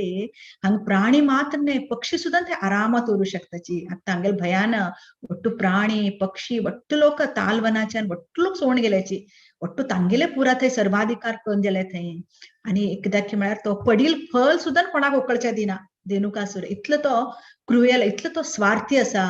हांगा प्राणी मात्र न्हय पक्षी सुद्धा ते आरामात उरूं शकताची आतां तांगेले भयान वट्टू प्राणी पक्षी वट्टू लोक तालवनाच्यान वट्टू लोक सोडून गेल्याची वट्टू तांगेले पुरा थंय सर्वाधिकार करून गेले थंय आणि कित्याक म्हळ्यार तो पडील फळ सुद्धा कोणाक उकळच्या दिना धेनुकासूर इतलो तो क्रुएल इतलो तो स्वार्थी आसा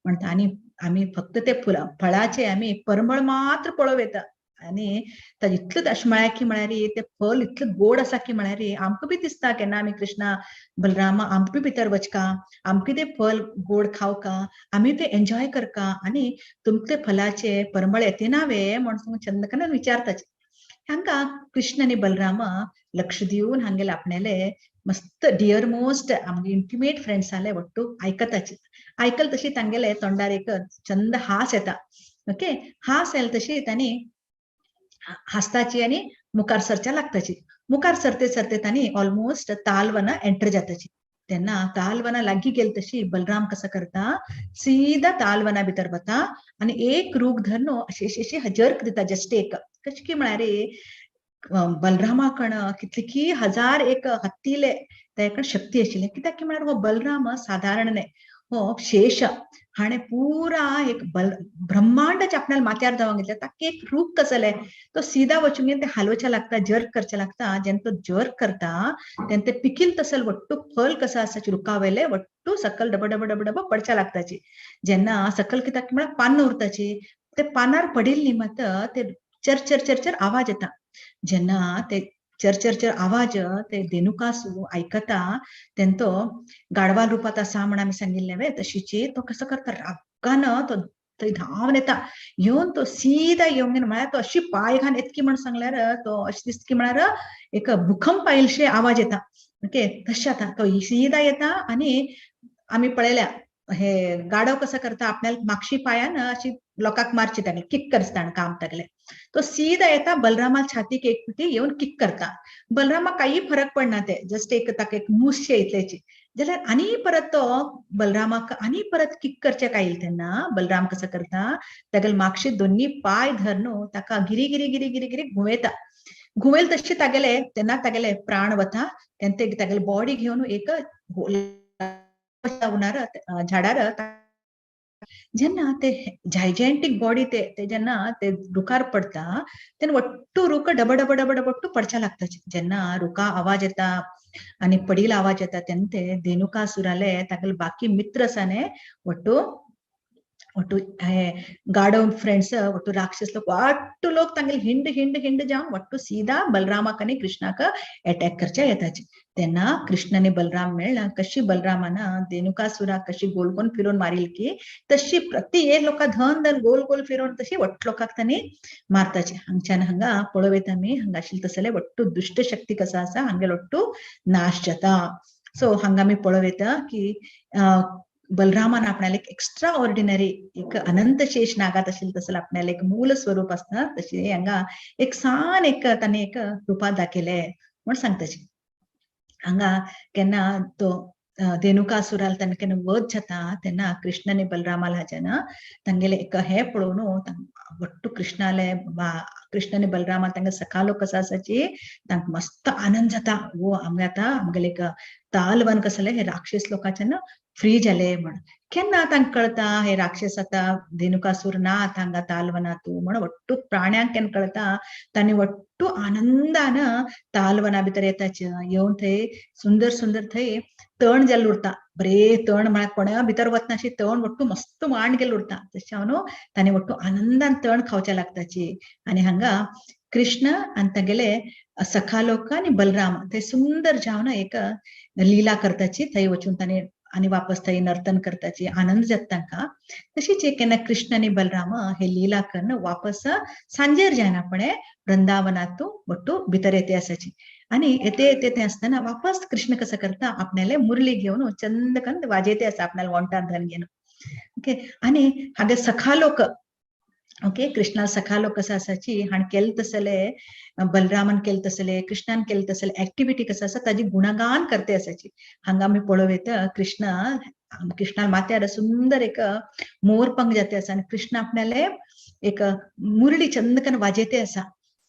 म्हणटा आणि आम्ही फक्त ते फळाचे आम्ही परमळ मात्र पळोव येता आणि ताजे इतलें अशें म्हळ्यार की म्हळ्यार ते फळ इतलें गोड आसा की म्हळ्यार आमकां बी दिसता केन्ना आमी कृष्णा बलरामा आमकां भितर वचका आमकां ते फळ गोड खावका आमी ते एन्जॉय करका आणि तुमचे फलाचे परमळ येते नावे म्हणून चंदकन विचारताचे हांगा कृष्ण आणि बलराम लक्ष दिवन हांगेले आपणेले मस्त डियर मोस्ट आमगे इंटिमेट फ्रेंड्स जाले वट्टू आयकताची आयकल तशी तांगेले तोंडार एक चंद हास येता ओके हास येल तशी तांणी हासताची आणि मुखार सरच्या लागताची मुखार सरते तांणी ऑलमोस्ट तालवना एंटर जाताची तेन्ना तालवना लागी गेल तशी बलराम कसं करता सीधा तालवना भितर वता आणि एक रूख धरून अशी हजर्क दिता जस्ट एक कशें की म्हळ्यार बलरामाकण कितली हजार एक हत्तीले ताका शक्ती आशिल्ली कित्याक की म्हळ्यार हो बलराम साधारण न्हय हो शेष हाणे पूरा एक ब्रह्मांड आपल्याला माथ्यार जावंक ताका एक रूप कसले तो सीधा वचून ते हालवच्या लागता जर्क करचे लागता जेन्ना तो जर्क करता तेन्ना ते पिकील तसल वट्टू फल कसा आसाची रुकावेले वट्टू सकल डब डब डब डब पडच्या लागताची जेन्ना सकल कित्याक म्हळ्यार पान उरताची ते पानार पडिल्ली मात ते चर चर चर चर आवाज येता जेन्ना ते चर चर चर आवाज ते धेनुकासू आयकता तेन्ना तो गाढवा रूपात आसा म्हण आमी सांगिल्ले वे तशीची तो कसो करता रागान तो थंय धांवन येता येवन तो सीधा येवन म्हळ्यार तो अशी पाय घान येतकी म्हण सांगल्यार तो अशें दिसता की म्हळ्यार एक भूकंप आयिल्शे आवाज येता ओके तशें जाता तो सीधा येता आनी आमी पळयल्या हे गाडव कसं करता आपल्याला मागशी पायान अशी लोकांक मारची ताणें किक करता काम तगले तो सीधा येता बलरामा छातीक एक पिटी येवन किक करता बलरामाक काही फरक पडना ते जस्ट एक ताका एक मुसशे येतलेची जाल्यार आनी परत तो बलरामाक आनी परत किक करचे काय तेन्ना बलराम कसं करता तागेले मागशी दोन्ही पाय धरून ताका गिरी गिरी गिरी गिरी गिरी घुंवयता घुंवयल तशें तागेले तेन्ना तागेले प्राण वता तेन्ना ते तागेले बॉडी घेवन एक झाडार जेन्ना ते जायजेंटीक बॉडी ते जेन्ना ते रुकार पडता तेन्ना वट्टू रुक डब डब डब डब वट्टू पडच्या लागता जेन्ना रुका आवाज येता आनी पडील आवाज येता तेन्ना ते धेनुकासुराले तागेले बाकी मित्र आसाने वट्टू वट्टू हे गाडव फ्रेंड्स वट्टू राक्षस लोक वट्टू लोक तांगेले हिंड हिंड हिंड जावन वट्टू सीधा बलरामाक आनी कृष्णाक अटॅक करचे येताचे तेन्ना कृष्ण आनी बलराम मेळ्ळा कशी बलरामाना धेनुकासुराक कशी गोल गोल फिरोवन मारिल की तशी प्रति एक लोकां धन धन गोल गोल फिरोवन तशी वट्ट लोकांक तांणी मारताचे हांगच्यान हांगा पळोव येता आमी हांगा आशिल्ले तसले वट्टू दुष्ट शक्ती कसो आसा हांगेलो वट्टू नाश जाता सो हांगा आमी पळोव येता की बलरामान आपल्याला एक एक्स्ट्रा ऑर्डिनरी एक अनंत शेष नागात आशिल्ले तसले आपल्याला एक मूल स्वरूप असता तशी हांगा एक सान एक तांणी एक रुपात दाखयले म्हण सांगताचे हांगा केन्ना तो धेनुकासुराल तांणे केन्ना वध जाता तेन्ना कृष्ण आनी बलरामाल हाच्यान तांगेले एक हे पळोवन वट्टू कृष्णाले कृष्ण आनी बलरामाल तांगे सखालो कसो आसाची तांकां मस्त आनंद जाता वो आमगे आतां आमगेले एक तालवन कसले हे राक्षस लोकांचे ना फ्री जाले म्हण केन्ना तांकां कळटा हे राक्षस आता धेनुकासूर ना हांगा तालवनातू म्हण वट्टू प्राण्यांक केन्ना कळटा तांणी वट्टू आनंदान तालवना भितर येताचे येवन थंय सुंदर सुंदर थंय तण जाल्लो उरता बरे तण म्हळ्यार कोण्या भितर वतना अशी तण वट्टू मस्त वाण गेल्लो उरता तशें हांव न्हू तांणी वट्टू आनंदान तण खावच्या लागताची आनी हांगा कृष्ण आनी तागेले सखा लोक आनी बलराम थंय सुंदर जावन एक लीला करताची थंय वचून तांणी आनी वापस थंय नर्तन करताची आनंद जाता तांकां तशीच एक केन्ना कृष्ण आनी बलराम हे लीला करून वापस सांजेर जायनापणे वृंदावनातू वट्टू भितर येते आसाची आनी येते येते ते आसतना वापस कृष्ण कसं करता आपल्याले मुरली घेवन चंद करून वाजयते आसा आपल्याला वंटार धन घेवन ओके आनी हागे सखा लोक ओके कृष्णा सखा लोक कसं आसाची हाण केले तसले बलरामन केले तसले कृष्णान केले तसले ऍक्टिव्हिटी कसं आसा ताजी गुणगान करते आसाची हांगा आमी पळोव येता कृष्णा माथ्यार सुंदर एक मोरपंख जाते आसा आनी कृष्ण आपल्याले एक मुरली चंद करून वाजयते आसा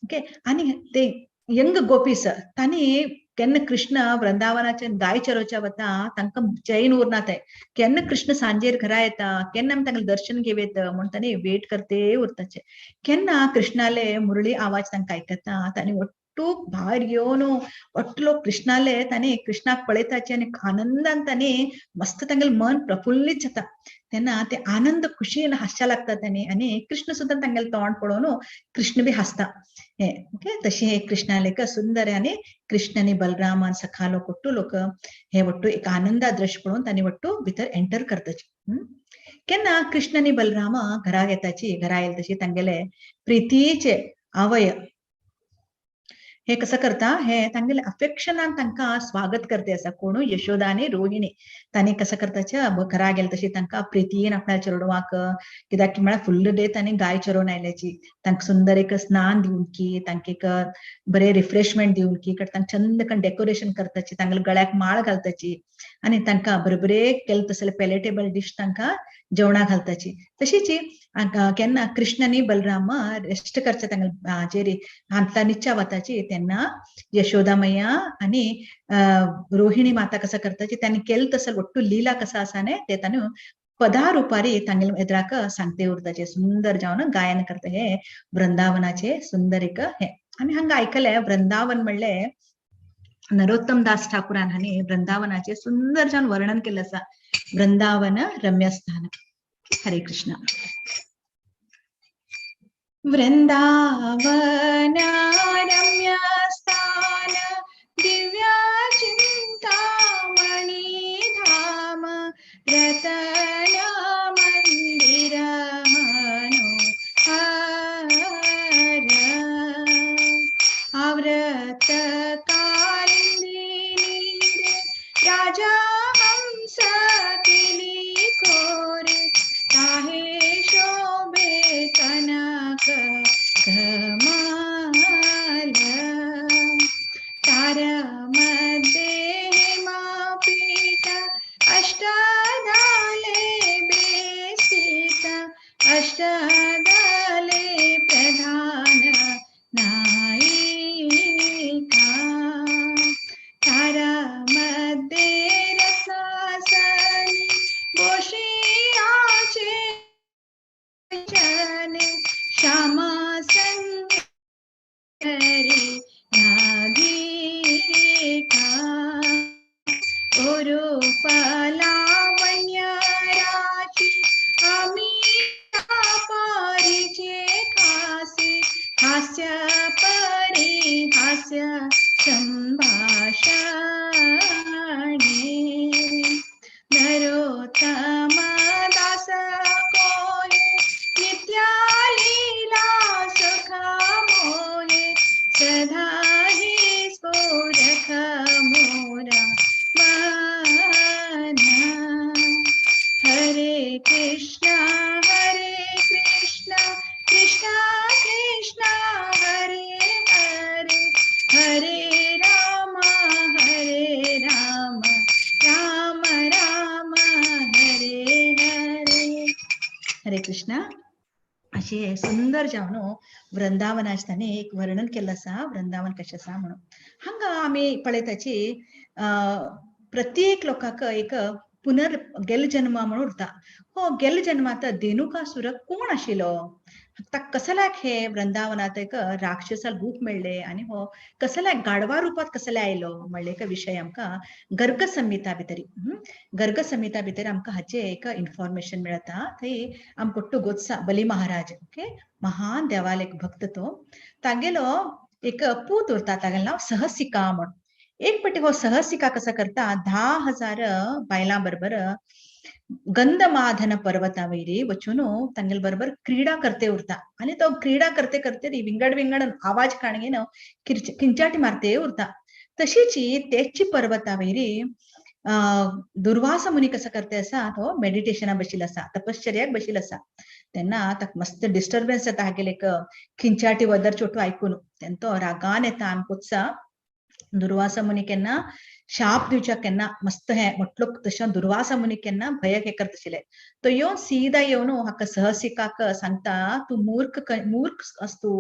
ओके आनी ते यंग गोपीस तांणी केन्ना कृष्ण वृंदावनाचे गाय चरोवच्या वता तांकां चैन उरना थंय केन्ना कृष्ण सांजेर घरा येता केन्ना आमी तांगेलें दर्शन घेवं म्हण तांणी वेट करते उरताचे केन्ना कृष्णाले मुरळी आवाज तांकां आयकता तांणी वट्टू भायर घेवन वट्टू लोक कृष्णाले तांणी कृष्णाक पळयताचे आनी आनंदान तांणी मस्त तांगेलें मन प्रफुल्लीत जाता तेन्ना ते आनंद खुशीन हासच्या लागता तांणी आनी कृष्ण सुद्दां तांगेलें तोंड पळोवन कृष्ण बी हासता हे ओके तशी हे कृष्णाले एक सुंदर आनी कृष्ण आनी बलराम आनी सखा लोक वट्टू लोक हे वट्टू एक आनंदा दृश्य पळोवन तांणी वट्टू भितर एंटर करताचे केन्ना कृष्ण आनी बलराम घरा येताची घरा येयले तशी तांगेले प्रितीचे आवय हे कसं करता हे तांगेले अफेक्शनान तांकां स्वागत करते आसा कोण यशोदा आनी रोहिणी तांणी कसं करताचे घरा गेले तशी तांकां प्रितीन आपल्या चेडवाक कित्याक म्हळ्यार फुल्ल डे तांणी गाय चरोवन आयल्याची तांकां सुंदर एक स्नान दिवन की तांकां एक बरे रिफ्रेशमेंट दिवन की तांकां चंद करून डेकोरेशन करताची तांगेले गळ्याक माळ घालताची आनी तांकां बरे बरे केले तसले पेलेटेबल डिश तांकां जेवणा घालताची तशीच केन्ना कृष्णानी बलराम रेस्ट करचे तांकां जेरी हांतला वताची तेन्ना यशोदा मैया आणि रोहिणी माता कसं करताची त्यांनी केलं तसं ಒಟ್ಟು लीला कसा आसाने ते तानु पदा रुपारी तांगेल एद्राक सांगते उरताचे सुंदर जावन गायन करता हे वृंदावनाचे सुंदर एक हे आम्ही हांगा ऐकले वृंदावन म्हणले नरोत्तम दास ठाकुरान हांणी वृंदावनाचे सुंदर जावन वर्णन केलं आसा वृंदावन रम्यस्थान हरे कृष्ण वृंदावन रम्यस्थान दिव्या चिंतामणि धाम रतन मंदिर मनोहर आव्रत राजा हंस किली कोर ताहे शोभे कनक धमाल तार मध्ये हिमापीठ अष्टदाले बेसित अष्टदाले प्रधान नायिका तारा मध्ये रसासनी गोशियाचे जने श्यामा संगरी राधिका गुरु पलावण्य राची आम्ही पारीचे खासी हास्य परिहास्य संभाषणे नरोत्तम दास कोये नित्या लीला सुखा मोहे सदा ही स्फुरख मोरा मन हरे कृष्णा कृष्णा कृष्णा हरे हरे हरे राम राम राम हरे हरे हरे कृष्णा अशे सुंदर जावन वृंदावनाचे तांणी एक वर्णन केलं आसा वृंदावन कशें आसा म्हणून हांगा आमी पळयताची प्रत्येक लोकांक एक पुनर गेल जन्म म्हणून उरता हो गेल जन्मात धेनुकासुर कोण आशिल्लो ताका कसल्याक हे वृंदावनात एक राक्षसाल रूप मेळ्ळे आणि हो कसल्याक गाढवा रूपात कसल्या आयलो म्हणले एक विषय आमकां गर्ग संहिता भितरी गर्ग संहिता भितर आमकां हाचे एक इन्फॉर्मेशन मेळटा थंय आम पट्टू गोत्सा बली महाराज ओके महान देवाल एक भक्त तो तागेलो एक पूत उरता तागेलें नांव सहसिका म्हण एक पटी हो सहसिका कसा करता 10,000 बायलां बरोबर गंधमाधन पर्वता वयरी वचून तांगेल बरोबर क्रीडा करते उरता आणि तो क्रीडा करते करते विंगड विंगड आवाज काणगेन किंचाटी मारते उरता तशीच तेची पर्वता वयरी दुर्वासा मुनी कसा करते असा तो मेडिटेशना बशिल्लो आसा तपश्चर्याक बशिल्लो आसा तेन्ना ताका मस्त डिस्टर्बन्स जाता हागेले एक किंचाटी वदर चोटू आयकून तेन्ना तो रागान येता आमी पुत्सा दुर्वासा मुनी केन्ना शाप दिवच्या केन्ना मस्त हे म्हटलो तशें दुर्वासा मुनी केन्ना भयक हे करता आशिल्ले तो येवन सीधा येवन हाका सहसिकाक सांगता तू मूर्ख असतो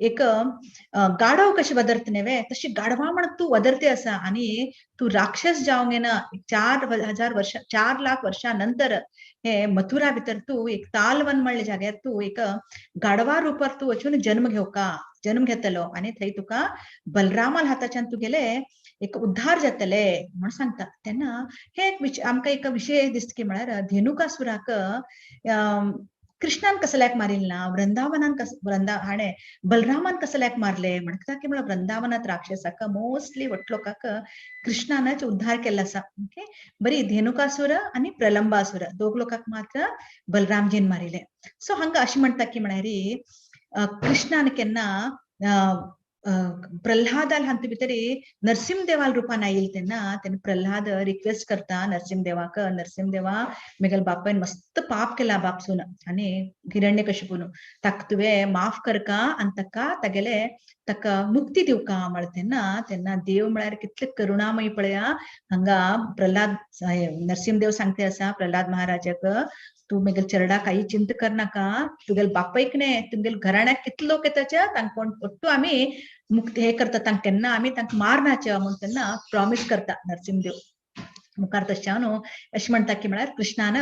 एक गाढव कशी वदरता न्हय तशी गाढवा म्हण तू वदरते आसा आणि तू राक्षस जावंक येना 4 लाख वर्षानंतर हे मथुरा भितर तू एक तालवन म्हणले जाग्यार तू एक गाढवा रूपार तू वचून जन्म घेतलो आणि थंय तुका बलरामाल हाताच्यान तू गेले एक उद्धार जातले म्हण सांगता तेन्ना हे आमकां एक विशय दिसता की म्हळ्यार धेनुकासुराक कृष्णान कसल्याक मारिल ना हाणे बलरामान कसल्याक मारले म्हणटा की म्हळ्यार वृंदावनात राक्षसाक मोस्टली वट लोकांक कृष्णानच उद्धार केला आसा ओके बरी धेनुकासुर आणि प्रलंबासुर दोग लोकांक मात्र बलरामजीन मारिले सो हांगा अशें म्हणटा की म्हळ्यार कृष्णान केन्ना प्रल्हादाल हांतू भितर नरसिंहदेवाल रूपान आयिल्ले तेन्ना प्रल्हाद रिक्वेस्ट करता नरसिंहदेवाक नरसिंहदेवा मेगल बापायन मस्त पाप केला बापसून आणि हिरण्यकशिपून ताका तुवें माफ करका आनी ताका मुक्ती दिवका म्हण तेन्ना देव म्हळ्यार कितले करुणामयी पळया हांगा प्रल्हाद नरसिंहदेव सांगते आसा प्रल्हाद महाराजाक तुगेल चेडा काही चिंत कर नाका तुगेल बापायक न्ही तुगेल घराण्याक कितले लोक येताचे तांकां ಒಟ್ಟು आमी मुक्त हे करता तांकां केन्ना आमी तांकां मारनाचे म्हणून तेन्ना प्रॉमिस करता नरसिंहदेव मुखार तशें हांव न्हू अशें म्हणटा की म्हळ्यार कृष्णान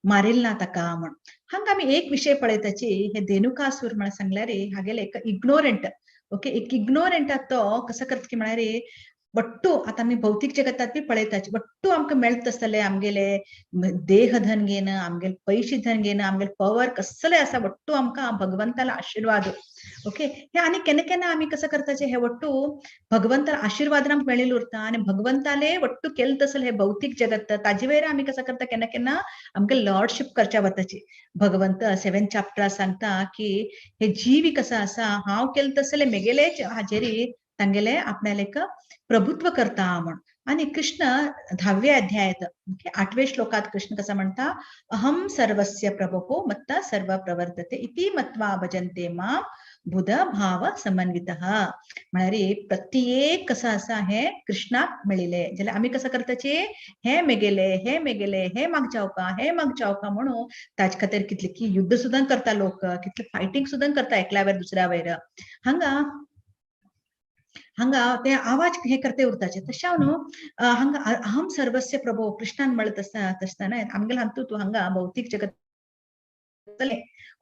मारिल ना ताका म्हण हांगा आमी एक विशय पळयताची हे धेनुकासूर म्हण सांगल्यार हागेले एक इग्नोरंट ओके एक इग्नोरंट तो कसो करता की म्हळ्यार बट्टू आता आमी भौतीक जगतात बी पळयताचे बट्टू आमकां मेळत आसतले आमगेले देह धन घेन आमगेले पैशे धन घेन आमगेले पवर कसले आसा बट्टू आमकां भगवंताला आशीर्वाद ओके हे आनी केन्ना केन्ना आमी कसं करताचे हे वट्टू भगवंताला आशीर्वाद आमकां मेळिल्लो उरता आनी भगवंताले वट्टू केलें तसले हे भौतीक जगत ताजे वयर आमी कसं करता केन्ना केन्ना आमकां लॉर्डशीप करच्या वताची भगवंत 7 चॅप्टर सांगता की हे जीव कसो आसा हांव केलें तसले मेगेले हाजेरी तांगेले आपणाले एक प्रभुत्व करता म्हण आणि कृष्ण 10व्या अध्यायात 8व्या श्लोकात कृष्ण कसं म्हणता अहम सर्वस्य प्रभो मत्ता सर्व प्रवर्तते इति मत्वा भजन्ते मां बुध भाव समन्वितः म्हळ्यार प्रत्येक कसं आसा हे कृष्णाक मेळिले जाल्यार आमी कसं करताचे हे मेगेले हे माग जावका म्हणून ताजे खातीर कितले की युद्ध सुद्दां करता लोक कितले फायटिंग सुद्दां करता एकल्या वयर दुसऱ्या वयर हांगा ते आवाज हे करते उरताचे तशें हांव न्हू हांगा अहम सर्वस्य प्रभो कृष्णान म्हणत आसतना आमगेले हातूंत हांगा भौतीक जगत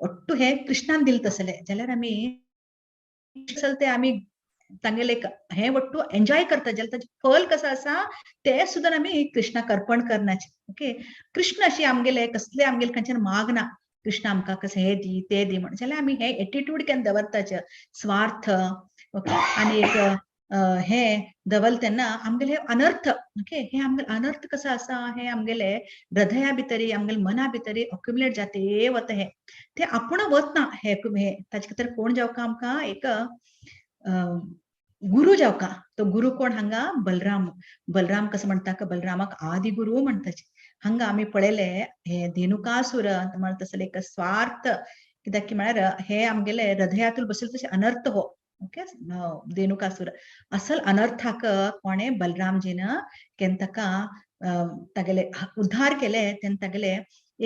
ಒಟ್ಟು हे कृष्णान दिल तसले जाल्यार आमी ते आमी तांगेले हे ಒಟ್ಟು एन्जॉय करता जाल्यार ताजे फल कसं आसा ते सुद्दां आमी कृष्णाक अर्पण करनाचे ओके कृष्ण अशी आमगेले कसले आमगेले खंयच्यान मागना कृष्ण आमकां कसं हे दी ते दी म्हण जाल्यार आमी हे एटिट्यूड केन्ना दवरताचे स्वार्थ ओके आनी एक हे दवल तेन्ना आमगेले अनर्थ ओके हे आमगेले अनर्थ कसं आसा हे आमगेले हृदया भितरी आमगेले मना भितरी अक्युमुलेट जाते वता हे ते आपूण वतना हे ताजे खातीर कोण जावका आमकां एक गुरु जावका तो गुरु कोण हांगा बलराम कसं म्हणटा बलरामाक आदि गुरु म्हणटाचे हांगा आमी पळयले हे धेनुकासूर म्हणटा तसले एक स्वार्थ कित्याक की म्हळ्यार हे आमगेले हृदयातून बसले तशे अनर्थ हो ओके धेनुकासूर असल अनर्थाक कोणे बलरामजीन केन्ना ताका तागेले उद्धार केले तेन्ना तागेले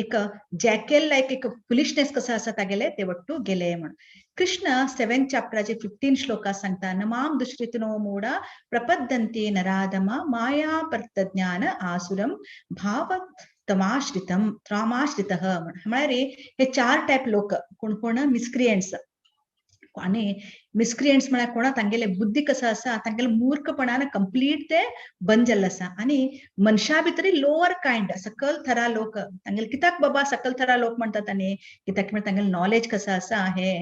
एक जॅकेल लायक एक फुलिशनेस कसो आसा तागेले ते वट्टू गेले म्हण कृष्ण 7 चॅप्टराचे 15 श्लोका सांगता नमाम दुष्कृतिनो मूढा प्रपद्यन्ते नराधमा माया परतज्ञान आसुरम भाव त्रामाश्रितः म्हळ्यार हे 4 टायप लोक कोण मिसक्रियंट्स आणि मिसक्रियंट्स म्हळ्यार कोणा तांगेले बुद्धी कसं आसा तांगेले मूर्खपणान कंप्लीट ते बंद जाल्ले आसा आणि मनशा भितरी लोअर कायंड सकल थरा लोक तांगेले कित्याक बाबा सकल थरा लोक म्हणतात आनी कित्याक तांगेले नॉलेज कसं आसा हे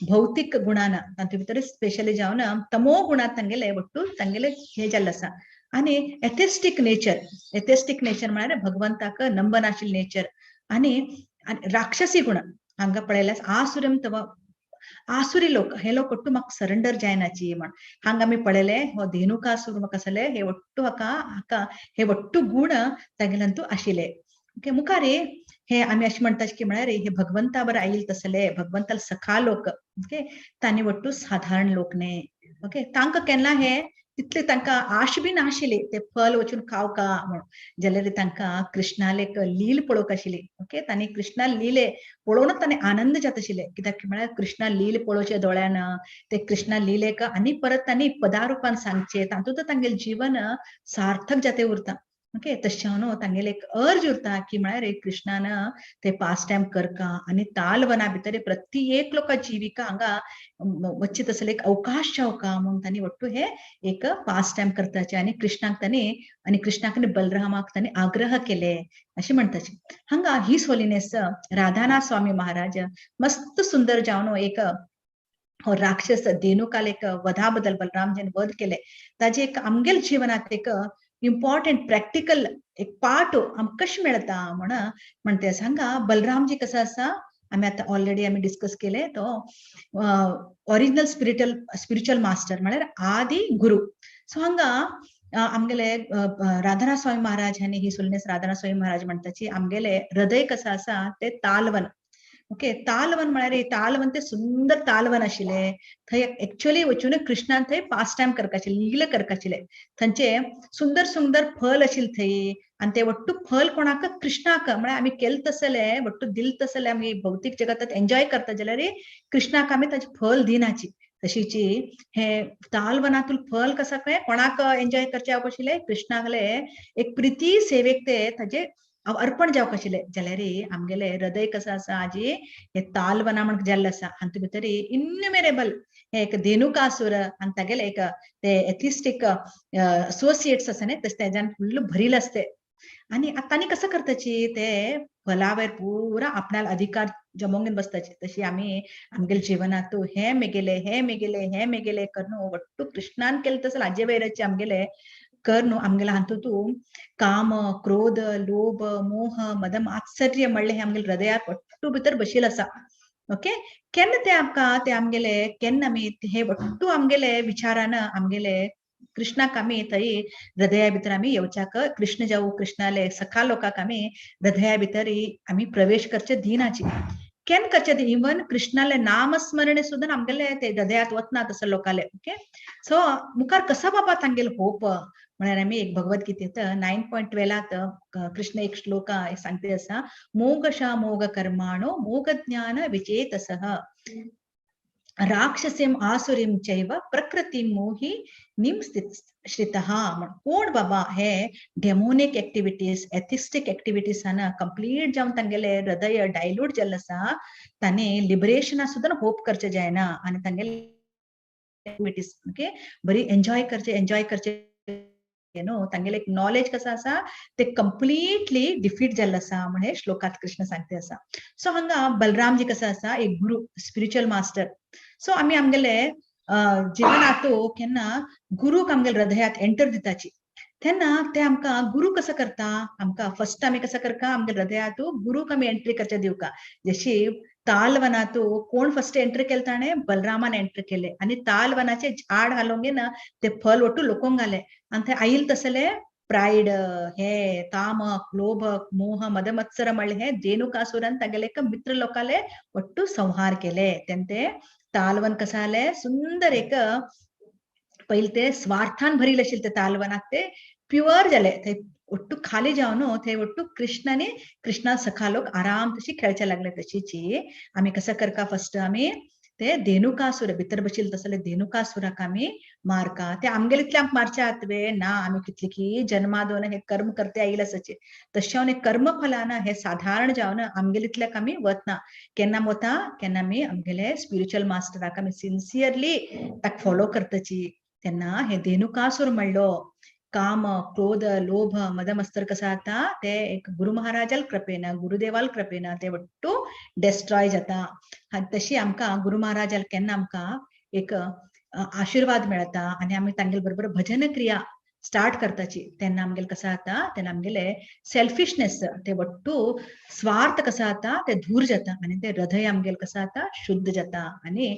भौतिक गुणान तांचे भितर स्पेशली जावन तमो गुणात तांगेले वट्टू तांगेले हे जाल्ले आसा आणि एथेस्टिक नेचर म्हळ्यार भगवंताक नंबनाशिल्ल नेचर आणि राक्षसी गुण हांगा पळयल्यास आसुरम तव आसुरी लोक हे लोक ಒಟ್ಟು म्हाका सरेंडर जायनाची म्हण हांगा आमी पळयले हो धेनुकासूर म्हाका असले हे ಒಟ್ಟು हाका हे ಒಟ್ಟು गुण तागेल्यांतू आशिल्ले ओके मुखारी हे आमी अशें म्हणटात की म्हळ्यार हे भगवंता बर आयिल्ले तसले भगवंताला सखा लोक ओके तांणी ಒಟ್ಟು साधारण लोक न्ही ओके तांकां केन्ना हे तितले तांकां आश बी नाशिल्ली ते फल वचून खावका म्हण जाल्यार तांकां कृष्णाले एक लील पळोवंक आशिल्ली ओके तांणी कृष्णा लीले पळोवनच तांणी आनंद जाता आशिल्ले कित्याक म्हळ्यार कृष्णा लील पळोवचे दोळ्यान ते कृष्णा लीलेक आनी परत तांणी पदारूपान सांगचे तातूंत तांगेले जीवन सार्थक जाते उरता ओके तशें न्हू तांगेले एक अर्ज उरता की म्हळ्यार कृष्णान ते पास टायम करका आनी तालवना भितर प्रत्येक लोका जिविका हांगा वच्चे तसले एक अवकाश जावका म्हणून तांणी ಒಟ್ಟು हे एक पास टायम करताचे आनी कृष्णाक आनी बलरामाक तांणी आग्रह केले अशें म्हणटाचे हांगा ही होलिनेस राधानाथ स्वामी महाराज मस्त सुंदर जावन एक हो राक्षस धेनुकाल एक वधा बद्दल बलरामजीन वध केले ताजे एक आमगेल जीवनात एक इम्पॉर्टंट प्रॅक्टिकल एक पार्ट आमकां कशें मेळटा म्हणते हांगा बलरामजी कसो आसा आमी आतां ऑलरेडी आमी डिस्कस केले तो ओरिजिनल स्पिरिच्युअल मास्टर म्हळ्यार आदि गुरु सो हांगा आमगेले राधानाथ स्वामी महाराज हांणी ही सोलिनेस राधानाथ स्वामी महाराज म्हणटाची आमगेले हृदय कसो आसा ते तालवन ओके तालवन म्हळ्यार तालवन ते सुंदर तालवन आशिल्ले थंय एक्चुअली वचून कृष्णान थंय पास टाइम करपाशिल्ले लीला करपाशिल्ले थंयचे सुंदर सुंदर फल आशिल्ले थंय आणि ते वट्टू फल कोणाक कृष्णाक म्हळ्यार आमी केले तसले वट्टू दिल तसले आमी भौतीक जगतात एन्जॉय करता जाल्यार कृष्णाक आमी ताचे फल दिनाची तशीची हे तालवनातून फल कसा काय कोणाक एन्जॉय करचे आशिल्ले कृष्णाकले एक प्रिती सेवेक ते ताजे अर्पण जावक आशिल्ले जाल्यार आमगेले हृदय कसं आसा आजी हे तालवना म्हण जाल्ले आसा हातूं भितर इन्युमेरेबल हे एक धेनुकासूर आनी तागेले एक ते एथिस्टिक असोसिएट्स आसा न्ही तशें तेज्यान फुल्ल भरिल्ले आसते आणि आतांनी कसं करताची ते फलावेर पुरा आपणाला अधिकार जमोंगेन बसताची तशी आमी आमगेले जिवनातू हे मेगेले हे मेगेले हे मेगेले करनो वट्टू कृष्णान केले तसं हाजे वयराचे आमगेले कर न्हू आमगेले हातूंतू काम क्रोध लोभ मोह मद मात्सर्य म्हणले हे आमगेले हृदयात वट्टू भितर बशिल्ले आसा ओके केन्ना ते आमकां ते आमगेले केन्ना आमी हे वट्टू आमगेले विचारान आमगेले कृष्णाक आमी थंय हृदया भितर आमी येवच्याक कृष्ण जावं कृष्णाले सखा लोकांक आमी हृदया भितर आमी प्रवेश करचे दिनाची केन करचे इवन कृष्णाले नामस्मरणे सुद्दां आमगेले ते हृदयात वतना तसं लोकाले ओके सो मुखार कसा बाबा तांगेलो होप म्हळ्यार आमी एक भगवद्गीतेत 9.12 कृष्ण एक श्लोक सांगते आसा मोगशा मोग कर्माणो मोग ज्ञान विचेतसः राक्षसीम आसुरीम चैव प्रकृतीम मोही निम श्रितः कोण बाबा हे डेमोनिक एक्टिविटीज एथिस्टिक एक्टिविटीज आना कंप्लीट जावन तांगेले हृदय डायल्यूट जाल्ले आसा तांणी लिबरेशना सुद्दां होप करचे जायना आनी तांगेले एक्टिविटीज ओके बरी एन्जॉय करचे नो तांगेले नॉलेज कसं आसा ते कंप्लीटली डिफीट जाल्ले आसा म्हणे श्लोकात कृष्ण सांगते आसा सो हांगा बलरामजी कसं आसा एक गुरु स्पिरिच्युअल मास्टर सो आमी आमगेले जिवनातू केन्ना गुरूक आमगेले हृदयात एंटर दिताची तेन्ना ते आमकां गुरु कसं करता आमकां फर्स्ट आमी कसं करता आमगेले हृदयातू गुरूक आमी एंट्री करचे दिवका जशी तालवनातू कोण फर्स्ट एंट्री केले ताणें बलरामान एंट्री केले आणि तालवनाचे झाड हालोंगेन ते फल वट्टू लोकोंक घाले आणि ते आईल तसले प्राइड हे तामक लोभक मोह मद मत्सर म्हणले हे धेनुकासुरान तागेले मित्र लोकाले वट्टू संहार केले तेन्ना ते तालवन कसं आले सुंदर एक पहिले ते स्वार्थान भरिल्ले आशिल्ले ते तालवनाक ते प्युअर जाले ते ಒಟ್ಟು ಖಾಲಿ जावन ते ಒಟ್ಟು कृष्णाने कृष्णा सखा लोक आराम तशी खेळचे लागले तशीची आम्ही कसं करका फर्स्ट आम्ही ते धेनुकासूर भितर बशिल्ले तसले धेनुकासुराक आम्ही मारका ते आमगेलितले आमकां मारचे आतवे ना आम्ही कितले की जन्मा दोन हे कर्म करते आयिल्ले आसाचे तशें हे कर्म फलान हे साधारण जावन आमगेलितल्याक आम्ही वतना केन्ना वता केन्ना आमी आमगेले स्पिरिच्युअल मास्टराक आमी सिन्सियरली ताका फॉलो करताची तेन्ना हे धेनुकासूर म्हणलो काम क्रोध लोभ मद मत्सर कसा आता ते एक गुरु महाराजाल कृपेन गुरुदेवाल कृपेन ते वट्टू डेस्ट्रॉय जाता तशी आमकां गुरु महाराजाल केन्ना आमकां एक आशीर्वाद मेळता आनी आमी तांगेले बरोबर भजन क्रिया स्टार्ट करताची तेन्ना आमगेले कसं आता तेन्ना आमगेले सेल्फिशनेस ते वट्टू स्वार्थ कसं आता ते दूर जाता आनी ते हृदय आमगेले कसं आता शुद्ध जाता आनी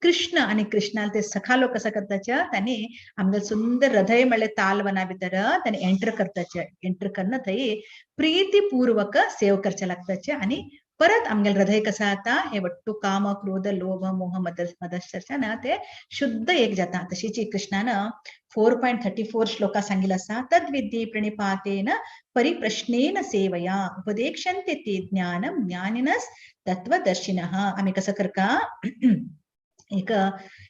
कृष्ण आणि कृष्णाला ते सखा लोक कसं करताचे त्यांनी आमगेले सुंदर हृदय म्हणले तालवना भितर त्यांनी एंटर करताचे एंटर करणं थंय प्रीतीपूर्वक सेव करचे लागताचे आणि परत आमगेले हृदय कसं आता हे वट्टू काम क्रोध लोभ मोह मदश्चर्यान ते शुद्ध एक जाता तशीची कृष्णानं 4.34 श्लोका सांगितलं असा तद्विद्ये प्रणिपातेन परिप्रश्नेन सेवया उपदेक्षन्ते ते ज्ञानम ज्ञानिनस तत्वदर्शिनः आम्ही कसं करका एक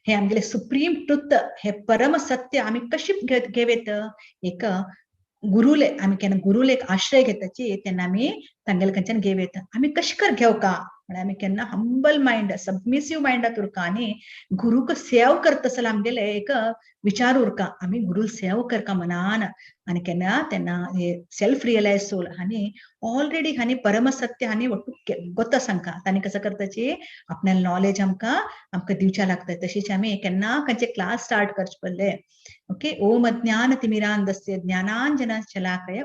हे आमगेले सुप्रीम ट्रुथ हे परम सत्य आम्ही कशी घेवेत एक गुरुले आम्ही केन्ना गुरुले एक आश्रय घेताची तेन्ना आमी तांगेले खंयच्यान घेवेत आम्ही कशी कर घेवका म्हळ्यार आमी केन्ना हंबल माइंड सबमिसिव्ह माइंडात उरका आनी गुरुक सेव करता आसतना आमगेले एक विचार उरका आमी गुरु सेव करका मनान आनी केन्ना तेन्ना हे सेल्फ रियलायज सोल आनी ऑलरेडी हानी परम सत्य हानी वट्टू गोता सांगता तांणी कसं करताची आपणाल नॉलेज आमकां दिवच्या लागता तशीच आमी केन्ना खंयचे क्लास स्टार्ट करचे पडले ओके ओम अज्ञान तिमिरांधस्य ज्ञानांजन शलाकया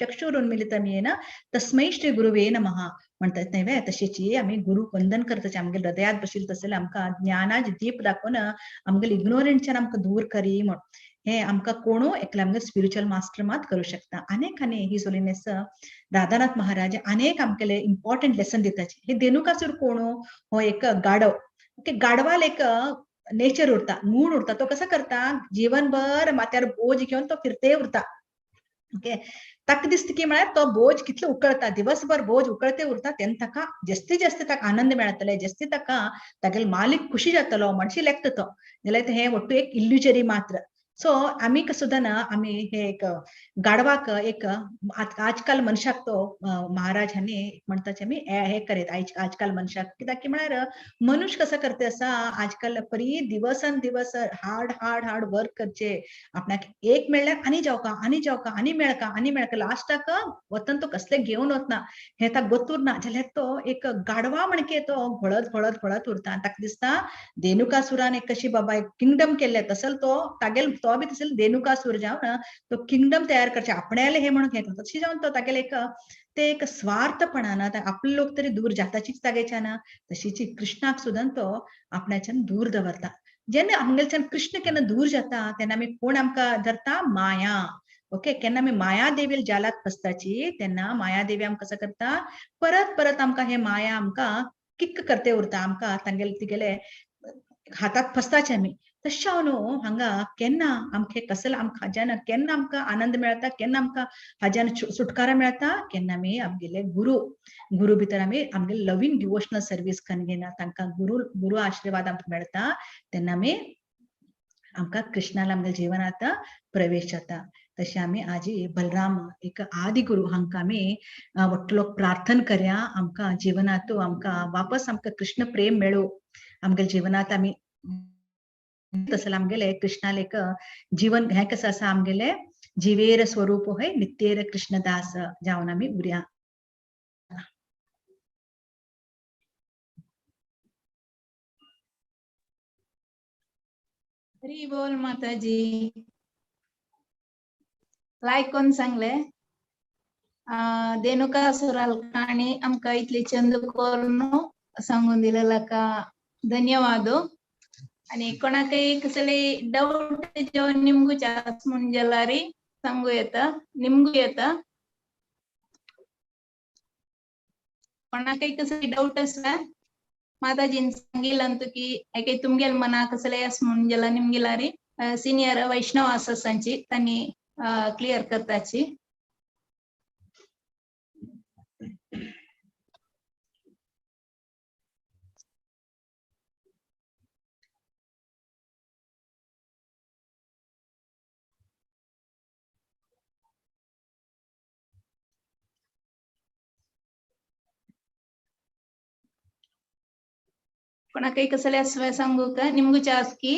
चक्षुरुन्मीलितं येन तस्मै श्री गुरुवे नमः म्हणतात नाही तशीची आम्ही गुरु वंदन करताचे आमगेले हृदयात बशिल्ले तसले आमकां ज्ञानाचे दीप दाखोवन आमगेले इग्नोरंटच्यान आमकां दूर करी म्हण हे आमकां कोणू एकला आमगे स्पिरिच्युअल मास्टर मात करू शकता. अनेक हिज होलिनेस राधानाथ महाराज अनेक आमगेले इम्पॉर्टंट लेसन दिताचे. हे देणुकासूर कोणू हो एक गाडव. ओके, गाडवाल एक नेचर उरता, मूड उरता. तो कसं करता, जीवनभर माथ्यार बोज घेऊन तो फिरते उरता. ओके, ताका दिसता की म्हळ्यार तो बोज कितलो उकळता, दिवसभर बोज उकळते उरता. तेन्ना ताका जास्तीत जास्त ताका आनंद मेळटले, जास्ती ताका तागेले मालीक खुशी जातलो, म्हणशी लेखता तो. जाल्यार हे वट्टू एक इल्युजरी मात्र. सो आमी सुद्दां ना, आमी हे एक गाडवाक एक आजकाल मनशाक तो महाराज हांणी म्हणटाचे आमी हे करीत आजकाल मनशाक. कित्याक की म्हळ्यार मनुष्य कसं करते आसा, आजकाल बरी दिवसान दिवस हार्ड हार्ड हार्ड वर्क करचे. आपणाक एक मेळ्ळ्यार आनी जावका, आनी जावका, आनी मेळका, आनी मेळका. लास्टाक वतन तो कसले घेवन वतना, हे ताका गोतूर ना. जाल्यार तो एक गाडवा म्हणके तो घोळत घोळत घोळत उरता. ताका दिसता देणुकासुरान एक कशी बाबा एक किंगडम केले, तसल तो तागेल तो बी तसले देणुकासूर जावन तो किंगडम तयार करचे आपणाले हे म्हणून घेतलो. तशी जावन तो तागेले एक ते एक स्वार्थपणान आपले लोक तरी दूर जाताचीच तागेच्यान, तशीच कृष्णाक सुद्दां तो आपणाच्यान दूर दवरता. जेन्ना आमगेलच्यान कृष्ण केन्ना दूर जाता तेन्ना आमी कोण आमकां धरता, माया. ओके, केन्ना आमी माया देवील जालात फसताची तेन्ना माया देवी आमकां कसं करता, परत परत आमकां हे माया आमकां किक करते उरता. आमकां तांगेले तिगेले हातात फसताचे आमी. तशें हांव न्हू हांगा केन्ना आमके कसले आमकां हाज्यान केन्ना आमकां आनंद मेळटा, केन्ना आमकां हाज्यान सुटकारा मेळटा, केन्ना आमी आमगेले गुरू भितर आमी आमगेले लवींग डिवोशनल सर्वीस करून तांकां गुरू आशिर्वाद आमकां मेळटा, तेन्ना आमी आमकां कृष्णाला आमगे जिवनात प्रवेश जाता. तशें आमी आजी बलराम एक आदि गुरू हांकां आमी वट्टलो प्रार्थना करया, आमकां जिवनात आमकां वापस आमकां कृष्ण प्रेम मेळो. आमगे जिवनात आमी तसं आमगेले कृष्णाले एक जीवन हे कसं आसा, आमगेले जिवेर स्वरूप होय नित्येर कृष्णदास जावन आमी उरया. हरी बोल माताजी. लायक कोण सांगले देणुकासुराल काणी आमकां इतली चंद करून सांगून दिलेला का धन्यवाद. आणि कोणाकय कसले डाऊट जो निमगूच्या म्हणून जाल्यार सांगू येता, निमगू येता. कोणाकय कसले डाऊट आसला माताजीन सांगितलं की ऐके तुमगेल मना कसले आस म्हणून जाल्यार निमगेलारी सिनियर वैष्णव आसा सांची तांणी क्लियर करताची. कोणाकय कसले आसवा सांगू का निमगूच्या आस की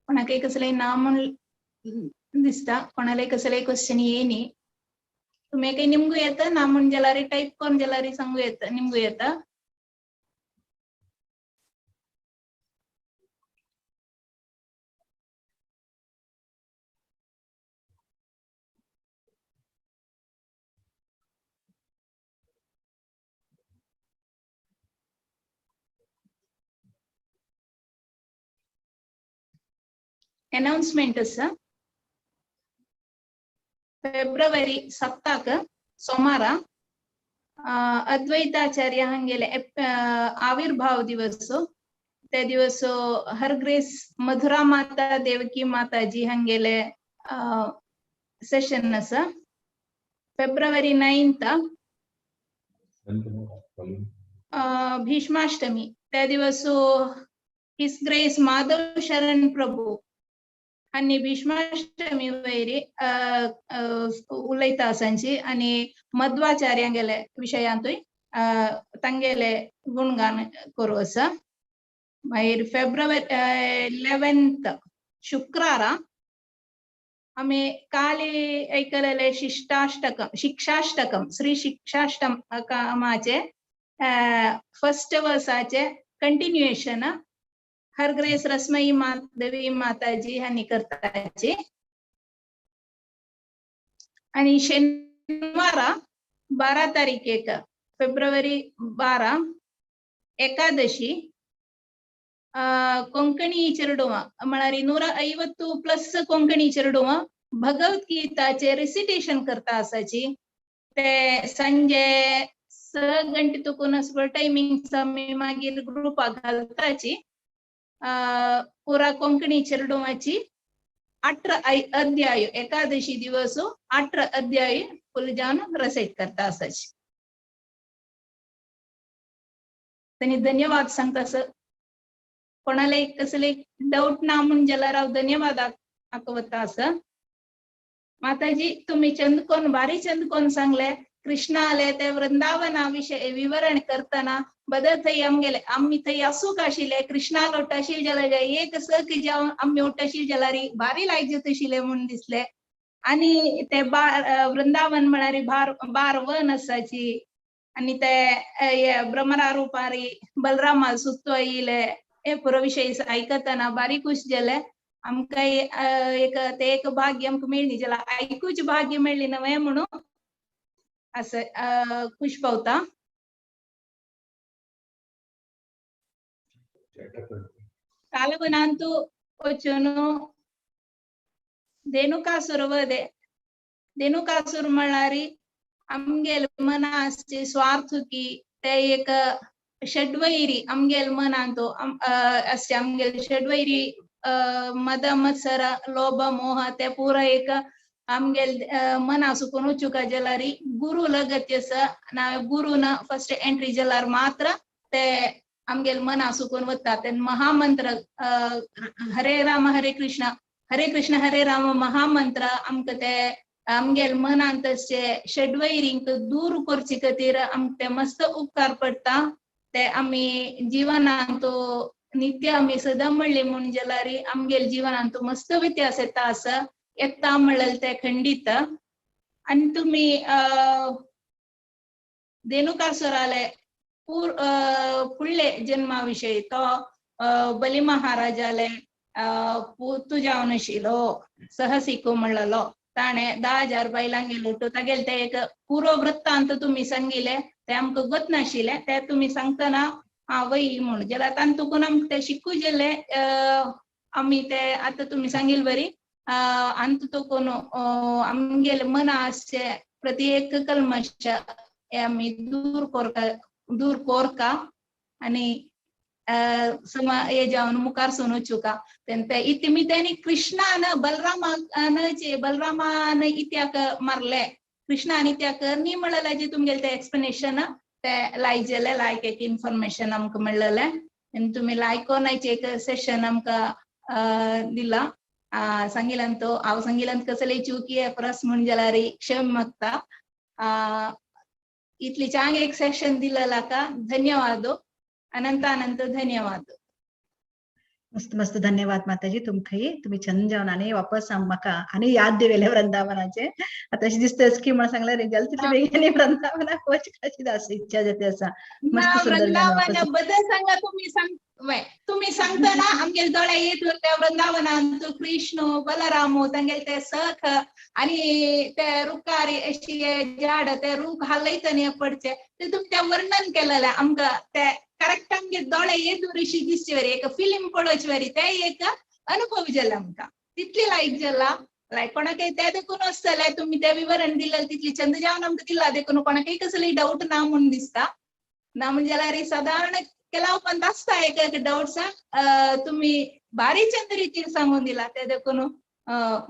कोणाकय कसले ना म्हणून दिसता. कोणाला कसले क्वेश्चन येनी तुम्ही काही निमगू येता ना म्हणून जाल्यार टाईप करून जाल्यार सांगू येता, निमगू येता. अनाउन्समेंट आसा. फेब्रुवारी 7 सोमार अद्वैताचार्य हांगेले आविर्भाव दिवस. ते दिवस हर ग्रेस मधुरा माता देवकी माताजी हांगेले सेशन आसा. फेब्रुवारी 9 भीष्माष्टमी. त्या दिवस हिज ग्रेस माधव शरण प्रभू आणि भीष्माष्टमी वैरी उलयता सांची आणि मध्वाचार्यांगेले विशयांतूय तांगेले गुणगान करू आसा. मागीर फेब्रुवारी 11 शुक्रारा आमी काली ऐकलेले शिक्षाष्टकम श्री शिक्षाष्टकामाचे फर्स्ट वर्साचे कंटिन्युएशन हरग्रेस रसमई देवी माताजी हांणी करताची आणि शेनवारा 12 तारीखेक फेब्रुवारी 12 एकादशी कोंकणी चेरडुव म्हळ्यार 150+ कोंकणी चेरडुव भगवद्गीताचे रिसिटेशन करता आसाची ते संजे 6 गंटे तुकून टायमिंग आमी मागीर ग्रुपाक घालताची पुरा कोंकणी चेरडुवाची 18 अध्याय एकादशी दिवस 18 अध्याय फुल जावन रसायत करता आसाची त्यांनी धन्यवाद सांगता कोणाला एक कसले डाऊट ना म्हणून जाल्यार हांव धन्यवाद आकवता आसा माताजी तुम्ही चंद कोण भारी चंद कोण सांगले कृष्णाले ते वृंदावना विषय विवरण करताना बदल थंय आमगेले आम्ही थंय असूक आशिल्ले कृष्णाक उठ्ठाशील जाल्यार एक की जावन आम्ही उठ्ठाशील जाल्यार भारी लायक जाता आशिल्ले म्हणून दिसले आणि ते वृंदावन म्हळ्यार 12 वन आसाची आणि ते भ्रमरा रुपारी बलरामा सुत्तो येयले हे पुरो विषय आयकताना भारी खुश जाले आमकां एक भाग्य आमकां मेळ्ळी जाल्यार आयकूच भाग्य मेळ्ळी नवे म्हणून असं खुश पावता कालवनांतू वचून धेनुकासूर वधे धेनुकासूर म्हळ्यार आमगेल मनाचे स्वार्थुकी ते एक षड्वैरी आमगेल मनांतू असे आमगेल षड्वैरी मद मत्सर लोभ मोह ते पुरा एक आमगेल मना सुकून वचूका जाल्यार गुरु लगत्य आसा ना गुरुन फर्स्ट एंट्री जाल्यार मात्र ते आमगेल मना सुकून वता ते महामंत्र हरे राम हरे कृष्ण हरे राम महामंत्र आमकां ते आमगेल मनांत षड्वैरींक दूर करचे खातीर आमकां ते मस्त उपकार पडटा ते आमी जिवनांत नित्य आमी सदां म्हणली म्हणून जाल्यार आमगेल जिवनांत मस्त व्यत्यास येता म्हणल्यार ते खंडित आणि तुम्ही धेनुकासुराले फुडले जन्माविषयी तो बली महाराजाले पुतू जावन आशिल्लो सहसिको म्हणलेलो ताणे 10,000 बायलांगे लुटो तागेले ते एक पुरो वृत्तांत तुम्ही सांगिले ते आमकां गत नाशिल्ले ते तुम्ही सांगतना वय म्हणून जाल्यार तातूंत आमकां ते शिकू गेले आमी ते आतां तुम्ही सांगिल बरी अंत तोकून आमगेले मना प्रति एक कल्मश आमी दूर कोरका आणि हे जावन मुखार सोन वचूका इतमी त्यांनी कृष्णान बलरामान इत्याक मारले कृष्णान इत्याक नी म्हणलें जे तुमगेले ते एक्सप्लेनेशन ते लायक जाले लायक एक इन्फॉर्मेशन आमकां मेळलेले आनी तुमी लायकोनाचे एक सेशन आमकां दिला सांगिलांत हांव सांगिलांत कसले चुकी परस म्हण जाल्यार क्षम मागता इतली चांग एक सेशन दिलेला का धन्यवाद अनंत धन्यवाद मस्त मस्त धन्यवाद माताजी तुम्ही छंद जावन आनी वापस म्हाका आनी याद दिवेले वृंदावनाचे आता अशें दिसता की म्हणून सांगल्यार रिजल्ट तितले बेगीन वृंदावनाक वचपाची अशी इच्छा जाती आसा मस्त सुंदर बद्दल सांगा तुम्ही सांगतना आमगेले दोळे येत त्या वृंदावनांत कृष्ण बलराम तांगेले ते सख आणि ते रुकारी अशी झाड ते रूख हालयतना पडचे ते तुम्ही ते वर्णन केलेले आमकां ते करेक्ट आमगे दोळे येदूर अशी दिसचे वरी एक फिल्म पळोवचे वरी ते एक अनुभव जाला आमकां तितली लायक जाला लायक कोणाकय ते देखून आसतले तुम्ही ते विवरण दिलें तितली छंद जावन आमकां दिला देखून कोणाकय कसली डाऊट ना म्हणून दिसता ना म्हणजे जाल्यार साधारण केलावपंत आसता एक एक डाऊट्स तुम्ही भारी छंद रितीन सांगून दिला ते देखून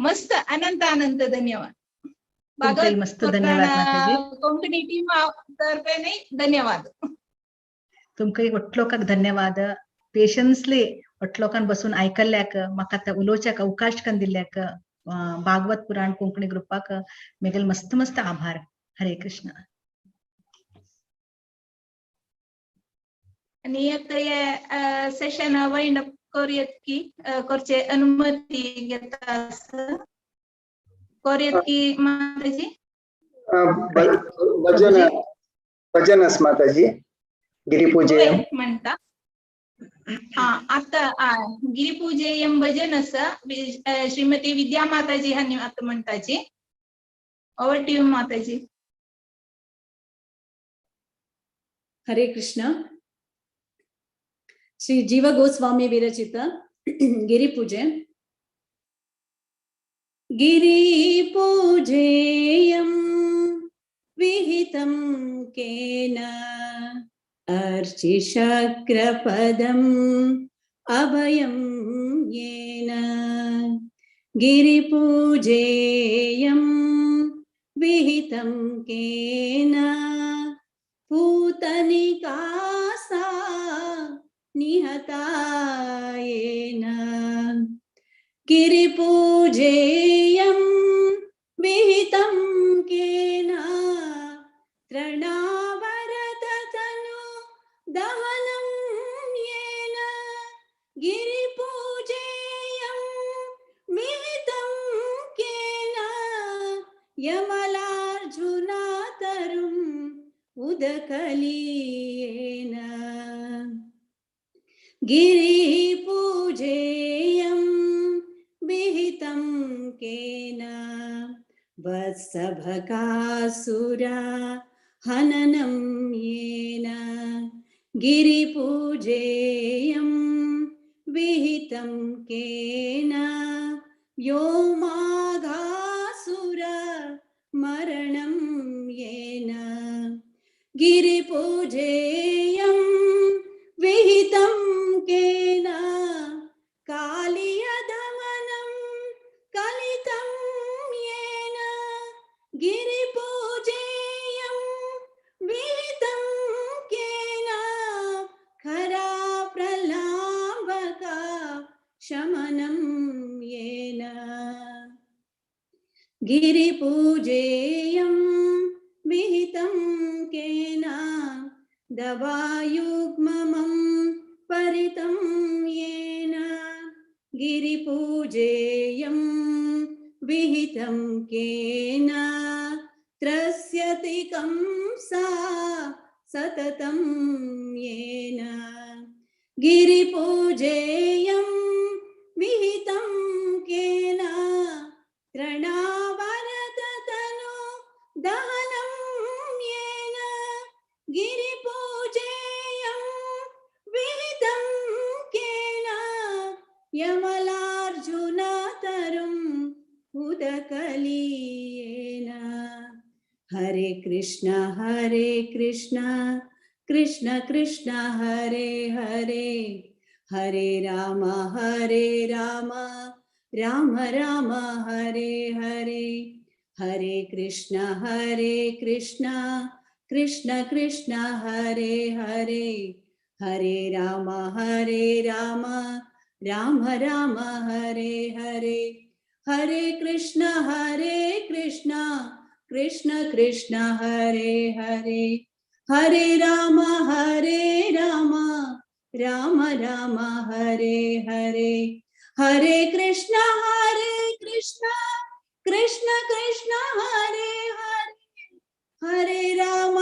मस्त अनंत धन्यवाद मस्त धन्यवाद कोंकणी टीम तर्फे धन्यवाद तुमकां एकलोकाक धन्यवाद पेशन्सली एकलोकान बसून आयकल्ल्याक म्हाका उलोवच्याक अवकाश करून दिल्ल्याक भागवत पुराण कोंकणी ग्रुपाक मेगेल मस्त मस्त आभार हरे कृष्ण आणि हे सेशन वाइंड अप करूयात की करचे अनुमती घेता करूयात की माताजी भजन माताजी गिरीपूजे म्हणता आता गिरिपूजेयं भजन श्रीमती विद्या माताजी हांनी आता म्हणटाची. ओवर टू यू माताजी. हरे कृष्ण. श्री जीव गोस्वामी विरचित गिरिपूजे. गिरिपूजेयं विहितं केन अर्चिशक्रपदम् अभयं येन. गिरिपूजेयं विहितं केन पूतनिका सा निहता येन. गिरिपूजेयं विहितं केन तृणावरततनु दहनं येन. गिरिपूजेयं विहितं केन यमलार्जुनातरुम् उदकलीयेन. गिरिपूजेयं विहितं केन वत्सभकासुरा हननं येन. गिरिपूजेयं विहितं केन व्योमागासुर मरणं येन. गिरिपूजेयं विहितं केन कालियदमनं कलितं येन. गिरिपूजेयं विहितं केन खरा प्रलाभका शमनं येन. गिरिपूजेयं विहितं केन दवायुग्मं परितं येन. गिरिपूजेयं विहितं केन त्रस्यति कंसा सततं येन. गिरिपूजेयं विहितं केन तृणावरततनु दहनं येन. गिरिपूजेयं विहितं केन यमलार्जुनातरुम् उदकलीयेन. हरे कृष्ण कृष्ण कृष्ण हरे हरे, हरे राम राम राम हरे हरे. हरे कृष्ण कृष्ण कृष्ण हरे हरे, हरे राम राम राम हरे हरे. हरे कृष्ण कृष्ण कृष्ण हरे हरे, हरे राम राम राम हरे हरे. हरे कृष्ण कृष्ण कृष्ण हरे हरे, हरे राम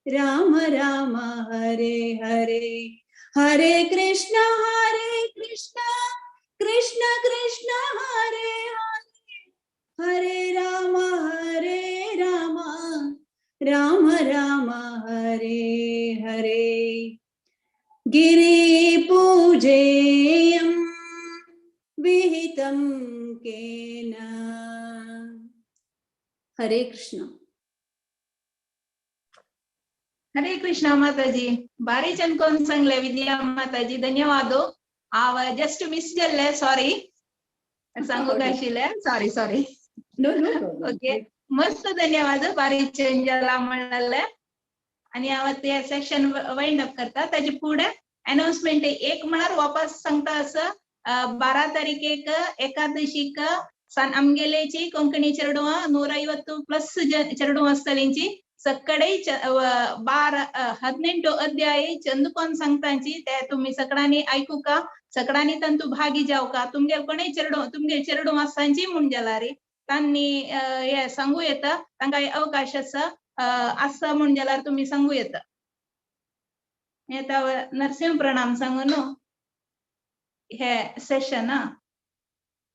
राम राम हरे हरे. हरे कृष्ण कृष्ण कृष्ण हरे हरे, हरे राम राम राम हरे हरे. गिरिपूजेयं विहितं केन. हरे कृष्ण. हरे कृष्ण माताजी. बारी चंदकोन सांगले विद्या माताजी. धन्यवाद. जस्ट मिस जाल्ले, सॉरी सांगू आशिल्ले, सॉरी. No problem. ओके, मस्त धन्यवाद. बारी चेंज जाला म्हणले. आणि हांव ते सेक्शन वाइंड अप करता. ताजे पुढे अनाउन्समेंट एक म्हळ्यार वापस सांगता असं 12 तारीखेक एकादशीक सान आमगेलेची कोंकणी चेडवां 150+ चेडवां आसतलींची सकाळी 18 अध्याय चंदकोन सांगतांची ते तुम्ही सगळ्यांनी ऐकू का, सगळ्यांनी तंतू भागी जाव का. तुमगे कोणी तुमगे चेडवां आसांची म्हूण जाल्यार तांणी हे सांगू येता, तांकां अवकाश आसा असं म्हूण जाल्यार तुम्ही सांगू येता. नरसिंह प्रणाम सांगून हे सेशन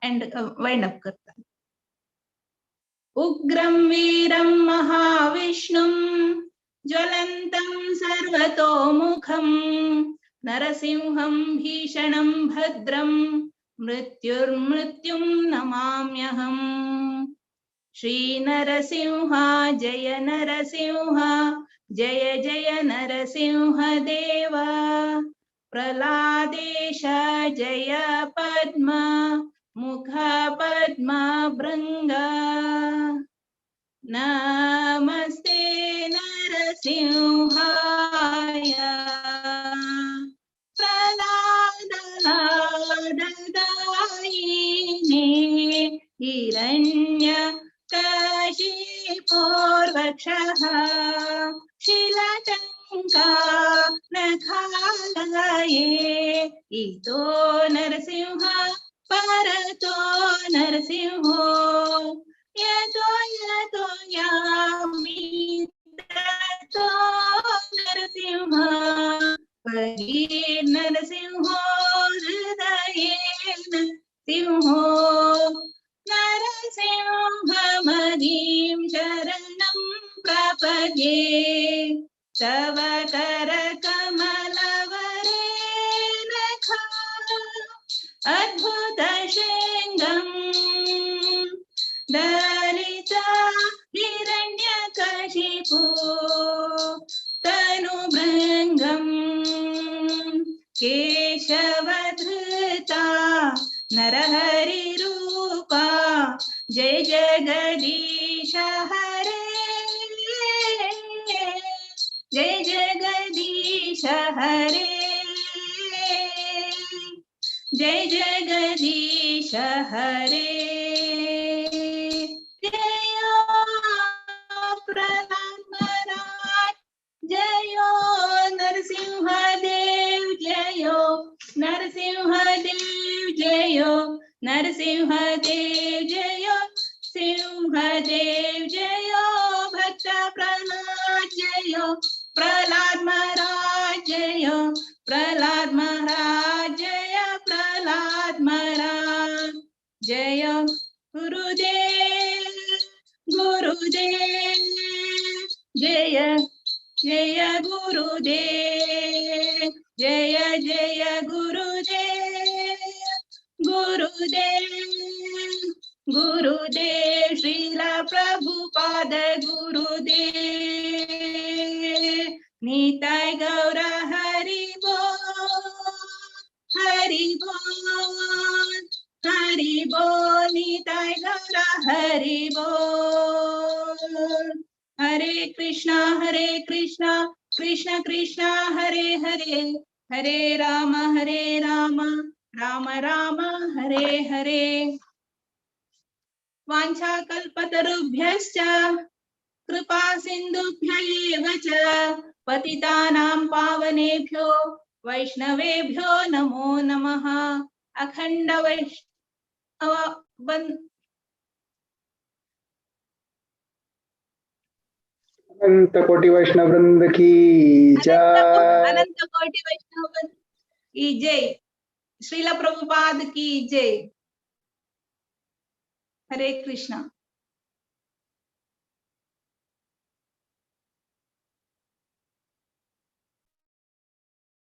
एंड वाइंड अप करता. उग्रं वीरं महाविष्णुं ज्वलन्तं सर्वतोमुखं नरसिंहं भीषणं भद्रं मृत्युर्मृत्युं नमाम्यहम्. श्री नरसिंह जय नरसिंह जय जय नरसिंह देवा. प्रह्लादेश जय पद्म मुख पद्म भृंग. नमस्ते नरसिंहाय प्रह्लादायिने हिरण्यकशिपोर्वक्षः शिलाटङ्का नखालये. इतो नरसिंह परतो नरसिंहो यतो यतो यामि ततो नरसिंह. नरसिंहो हृदयेन सिंहो नरसिंहमदीं शरणं प्रपद्ये. तव करकमलवरेण अद्भुत शृङ्गम् दलिता हिरण्यकशिपु तनुभृङ्गम्. केशवधृता नरहरिरूपा जय जगदीश हरे. जय जगदीश हरे. जय जगदीश हरे. जयो प्रह्लाद महाराज जयो नरसिंह देव जयो नरसिंह देव जयो नरसिंह देव जयो सिंह देव जयो. भक्त प्रह्लाद जयो प्रह्लाद महाराज जयो प्रह्लाद महाराज जय प्रह्लाद महाराज जय. गुरुदेव गुरुदेव जय जय गुरुदेव जय जय गुरुदेव. गुरुदेव गुरुदेव श्रीला प्रभुपाद गुरुदेव. निताय गौर हरि बोल हरि बोल हरि बोल. निताय गौर हरि बोल. हरे कृष्णा कृष्ण कृष्ण हरे हरे हरे राम राम राम हरे हरे. वाञ्छाकल्पतरुभ्यश्च कृपा सिन्धुभ्य एव च पतितानां पावनेभ्यो वैष्णवेभ्यो नमो नमः. अखंड अनंत कोटि वैष्णव वृंद की जय. अनंत कोटि वैष्णव की जय. श्रील प्रभुपाद की जय. हरे कृष्णा.